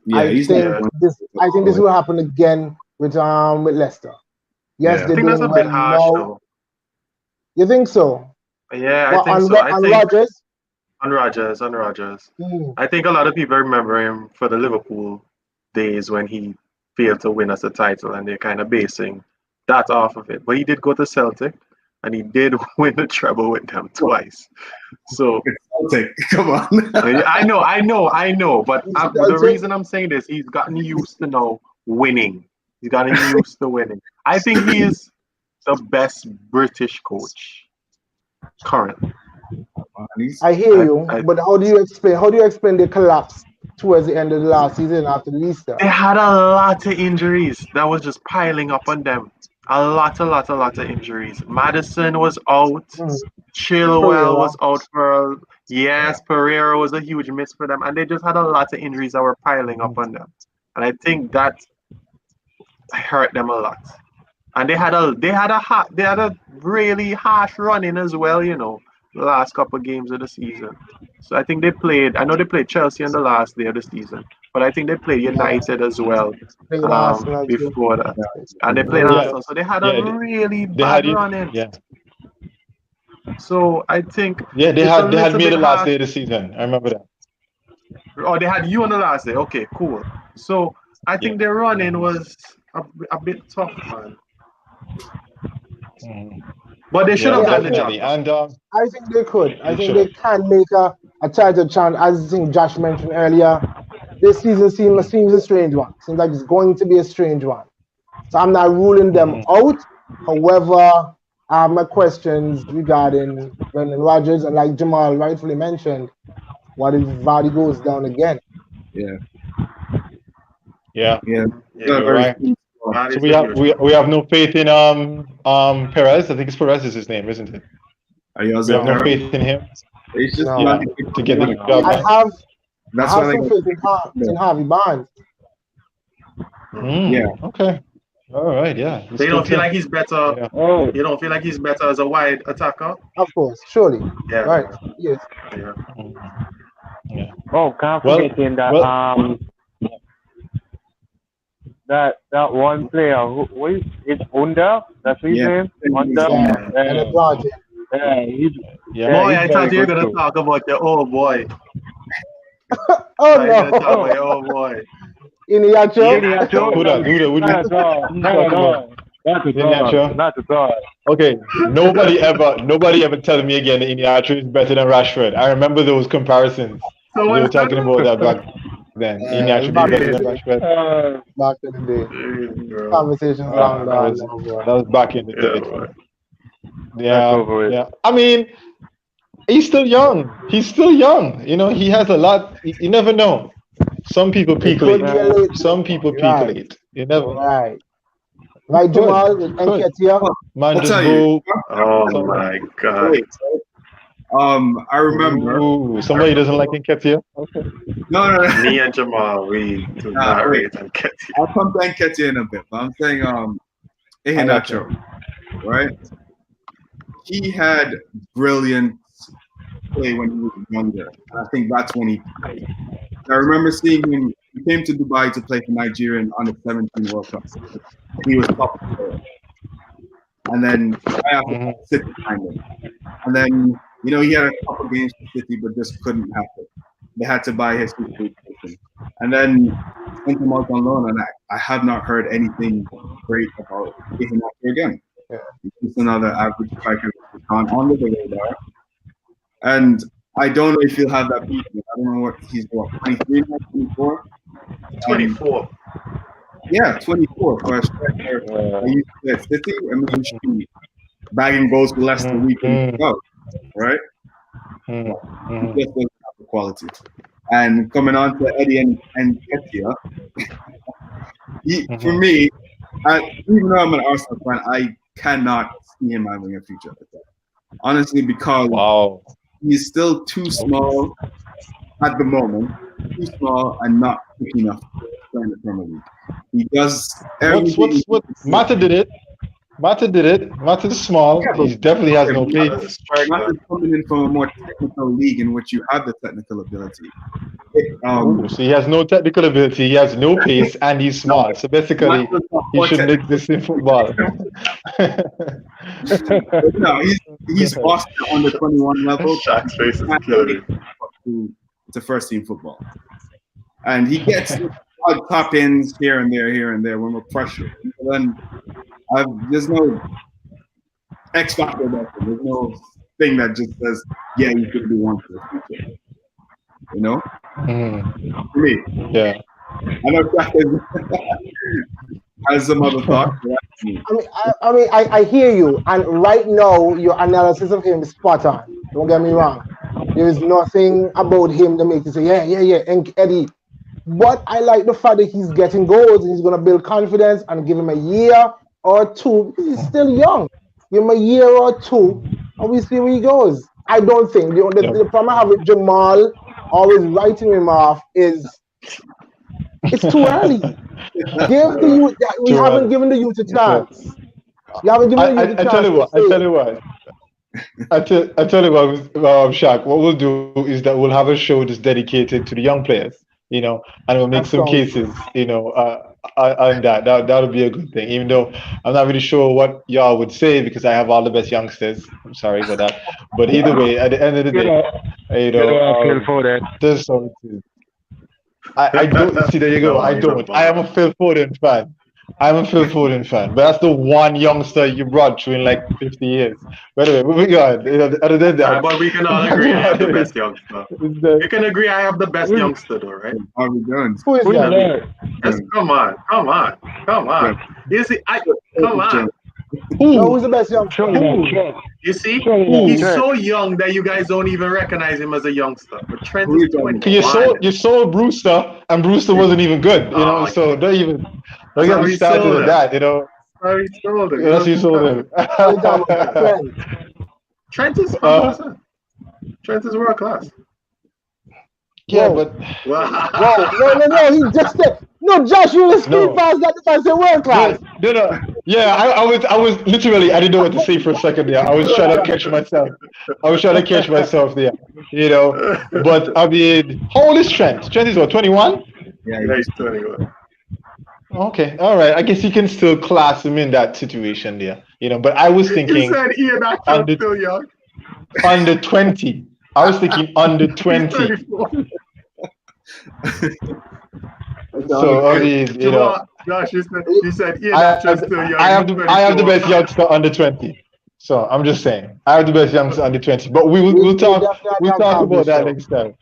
Speaker 3: Yeah,
Speaker 2: I think this will happen again with Leicester. Yes,
Speaker 4: I
Speaker 2: they're
Speaker 4: think that's
Speaker 2: doing
Speaker 4: a bit
Speaker 2: well
Speaker 4: harsh,
Speaker 2: now.
Speaker 4: though.
Speaker 2: You think so?
Speaker 4: Yeah, I
Speaker 2: But
Speaker 4: think
Speaker 2: on,
Speaker 4: so. I
Speaker 2: on
Speaker 4: think
Speaker 2: Rodgers?
Speaker 4: on Rodgers.
Speaker 2: Hmm.
Speaker 4: I think a lot of people remember him for the Liverpool days when he failed to win us a title, and they're kind of basing that off of it. But he did go to Celtic, and he did win the treble with them twice. So
Speaker 3: Celtic, come on.
Speaker 4: I know. But the
Speaker 2: Celtic?
Speaker 4: reason I'm saying this, he's gotten used to now winning. He's gotten used to winning. I think he is the best British coach currently.
Speaker 2: I hear you, but how do you explain the collapse towards the end of the last season after the Easter?
Speaker 4: They had a lot of injuries that was just piling up on them. A lot of injuries. Madison was out. Chilwell was out for Pereira was a huge miss for them, and they just had a lot of injuries that were piling up on them. And I think that hurt them a lot. And they had a really harsh run in as well, the last couple of games of the season. So I think I know they played Chelsea on the last day of the season, but I think they played United as well before that. And they played Arsenal, so they had a really bad run in.
Speaker 1: Yeah.
Speaker 4: So I think
Speaker 1: they had me the last day of the season. I remember that.
Speaker 4: Oh, they had you on the last day. Okay, cool. So I think their run-in was a bit tough, man. But they should have done the job.
Speaker 1: And
Speaker 2: I think they could. I think they can make a title chance. As I think Josh mentioned earlier, this season seems a strange one. Seems like it's going to be a strange one. So I'm not ruling them out. However, I have my questions regarding Brendan Rodgers, and like Jamal rightfully mentioned, what if Vardy goes down again?
Speaker 1: Yeah.
Speaker 3: Right.
Speaker 1: So we have no faith in Perez. I think it's Perez is his name, isn't it?
Speaker 3: We have
Speaker 1: no faith in him.
Speaker 3: It's just
Speaker 1: to get the job.
Speaker 2: I have some faith in Harvey Barnes.
Speaker 1: Okay. All right. Yeah.
Speaker 4: So you don't feel like he's better? Yeah. You don't feel like he's better as a wide attacker?
Speaker 2: Of course, surely. Yeah. Right. Yes.
Speaker 5: Yeah. Oh, can't forget him that that one player who is Under? That's his name? Under?
Speaker 4: Boy, I thought you were gonna talk about your old boy.
Speaker 2: Oh no!
Speaker 4: Talk about your old boy.
Speaker 2: Iniacho?
Speaker 5: Not at all.
Speaker 1: Okay, nobody ever tell me again that Iniacho is better than Rashford. I remember those comparisons. We were talking about that back then. Iniacho is better than Rashford.
Speaker 2: Back in the day. Conversations long gone.
Speaker 1: That was back in the day. Yeah. I mean, he's still young. He has a lot. You never know. Some people peak late. Some people peak late. You never know.
Speaker 2: Right, Jamal, Nketiah.
Speaker 1: Man, just go.
Speaker 4: Oh my God.
Speaker 3: I remember.
Speaker 1: Ooh, somebody doesn't like Nketiah? Okay.
Speaker 3: No.
Speaker 4: Me and Jamal, we do not rate Nketiah.
Speaker 3: I'll come to Nketiah in a bit, but I'm saying Iheanacho, right? He had brilliant play when he was younger. I think that's when he played. I remember seeing him. He came to Dubai to play for Nigeria on the 17 World Cup. He was top player. And then I after City kind of. And then, he had a couple games for City, but just couldn't happen. They had to buy his situation. And then sent him out on loan, and I have not heard anything great about getting after again. Yeah. He's another average striker that's gone under the radar. And I don't know if he'll have that beat. I don't know what he's 23 now, 24?
Speaker 4: 24.
Speaker 3: Yeah, 24 for a striker. I used to at City. I mean, he should be bagging goals for Leicester week in go, right? He just doesn't have the quality. And coming on to Eddie and Nketiah, for me, even though I'm an Arsenal fan, I cannot see him having a future like that. Honestly, because he's still too small at the moment, too small and not quick enough to play in the Premier League. He does everything.
Speaker 1: What Mata did it. Mata did it. Mata's small.
Speaker 3: Yeah,
Speaker 1: He definitely has no pace.
Speaker 3: Mata's coming in from a more technical league in which you have the technical ability.
Speaker 1: So he has no technical ability, he has no pace, and he's small. So basically, he shouldn't exist in football.
Speaker 3: No, he's bossed on the 21 level.
Speaker 4: Shaq's face is killing me.
Speaker 3: To first team football. And he gets odd top ins here and there when we're pressured. Then there's no X factor there. There's no thing that just says, yeah, you could do one for the future. You know? For me.
Speaker 1: Yeah.
Speaker 3: I know Jack has some other thoughts.
Speaker 2: I hear you, and right now your analysis of him is spot on. Don't get me wrong. There is nothing about him that makes you say, yeah, and Eddie. But I like the fact that he's getting goals and he's going to build confidence and give him a year or two. He's still young. Give him a year or two, and we see where he goes. I don't think the problem I have with Jamal always writing him off is it's too early. Give the youth. We haven't given the youth a chance. You haven't given the youth a chance.
Speaker 1: I tell you what, Shaq, what we'll do is that we'll have a show that's dedicated to the young players, you know, and we'll make some cases, you know, on that. That'll be a good thing, even though I'm not really sure what y'all would say because I have all the best youngsters. I'm sorry for that. But either way, at the end of the day, you know, there's something. I don't see. There you go. I don't. I am a Phil Foden fan. But that's the one youngster you brought through in like 50 years. But anyway, moving on. You know, other than that,
Speaker 4: but we can all agree I have the best youngster. We can agree I have the best youngster, though, right?
Speaker 3: Are we done?
Speaker 2: Who is that?
Speaker 4: Yes, come on. You see, come on.
Speaker 2: Who's the best youngster?
Speaker 4: You see, he's so young that you guys don't even recognize him as a youngster. But Trent is 21.
Speaker 1: You saw Brewster, and Brewster wasn't even good. You know, so don't get me started with that. You know,
Speaker 4: sorry, sold him.
Speaker 1: Yes, you sold him.
Speaker 4: Trent is 100%. Trent is world class.
Speaker 1: Yeah, but
Speaker 2: no, he just said no. Josh, you was speed past that if I said world class.
Speaker 1: No. Yeah, I was literally. I didn't know what to say for a second there. I was trying to catch myself there. You know, but I mean, how old is Trent? Trent is what, 21?
Speaker 4: Yeah, he's 21.
Speaker 1: Okay, all right. I guess you can still class him in that situation there. You know, but I was thinking.
Speaker 4: You said Ian Axel still young.
Speaker 1: Under 20. I was thinking under 20. So I mean, you know,
Speaker 4: Josh, you said Ian Axel still young.
Speaker 1: I have the best youngster under 20. So I'm just saying, I have the best youngster under 20. But we'll talk about that next time.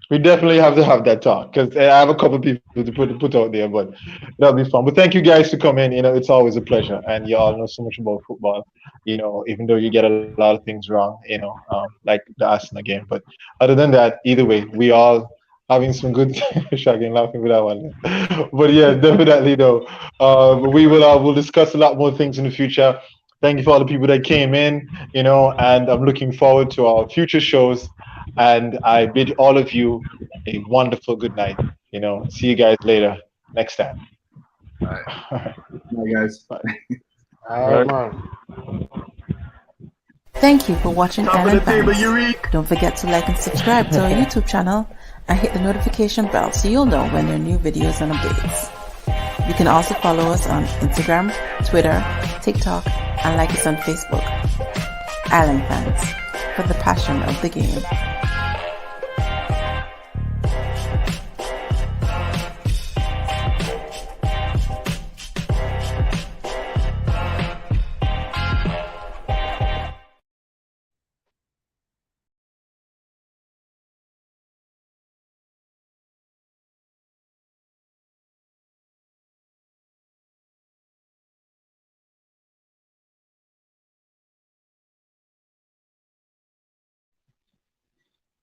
Speaker 1: We definitely have to have that talk because I have a couple of people to put out there, but that'll be fun. But thank you guys for coming. You know, it's always a pleasure, and you all know so much about football. You know, even though you get a lot of things wrong, you know, like the Arsenal game. But other than that, either way, we all having some good shocking laughing with that one. But yeah, definitely though. We'll discuss a lot more things in the future. Thank you for all the people that came in, you know, and I'm looking forward to our future shows. And I bid all of you a wonderful good night. You know, see you guys later next time.
Speaker 3: All right. Bye, guys.
Speaker 1: Bye.
Speaker 2: All right, man.
Speaker 6: Thank you for watching Island Fans. Don't forget to like and subscribe to our YouTube channel and hit the notification bell so you'll know when there are new videos and updates. You can also follow us on Instagram, Twitter, TikTok, and like us on Facebook. Island Fans, for the passion of the game.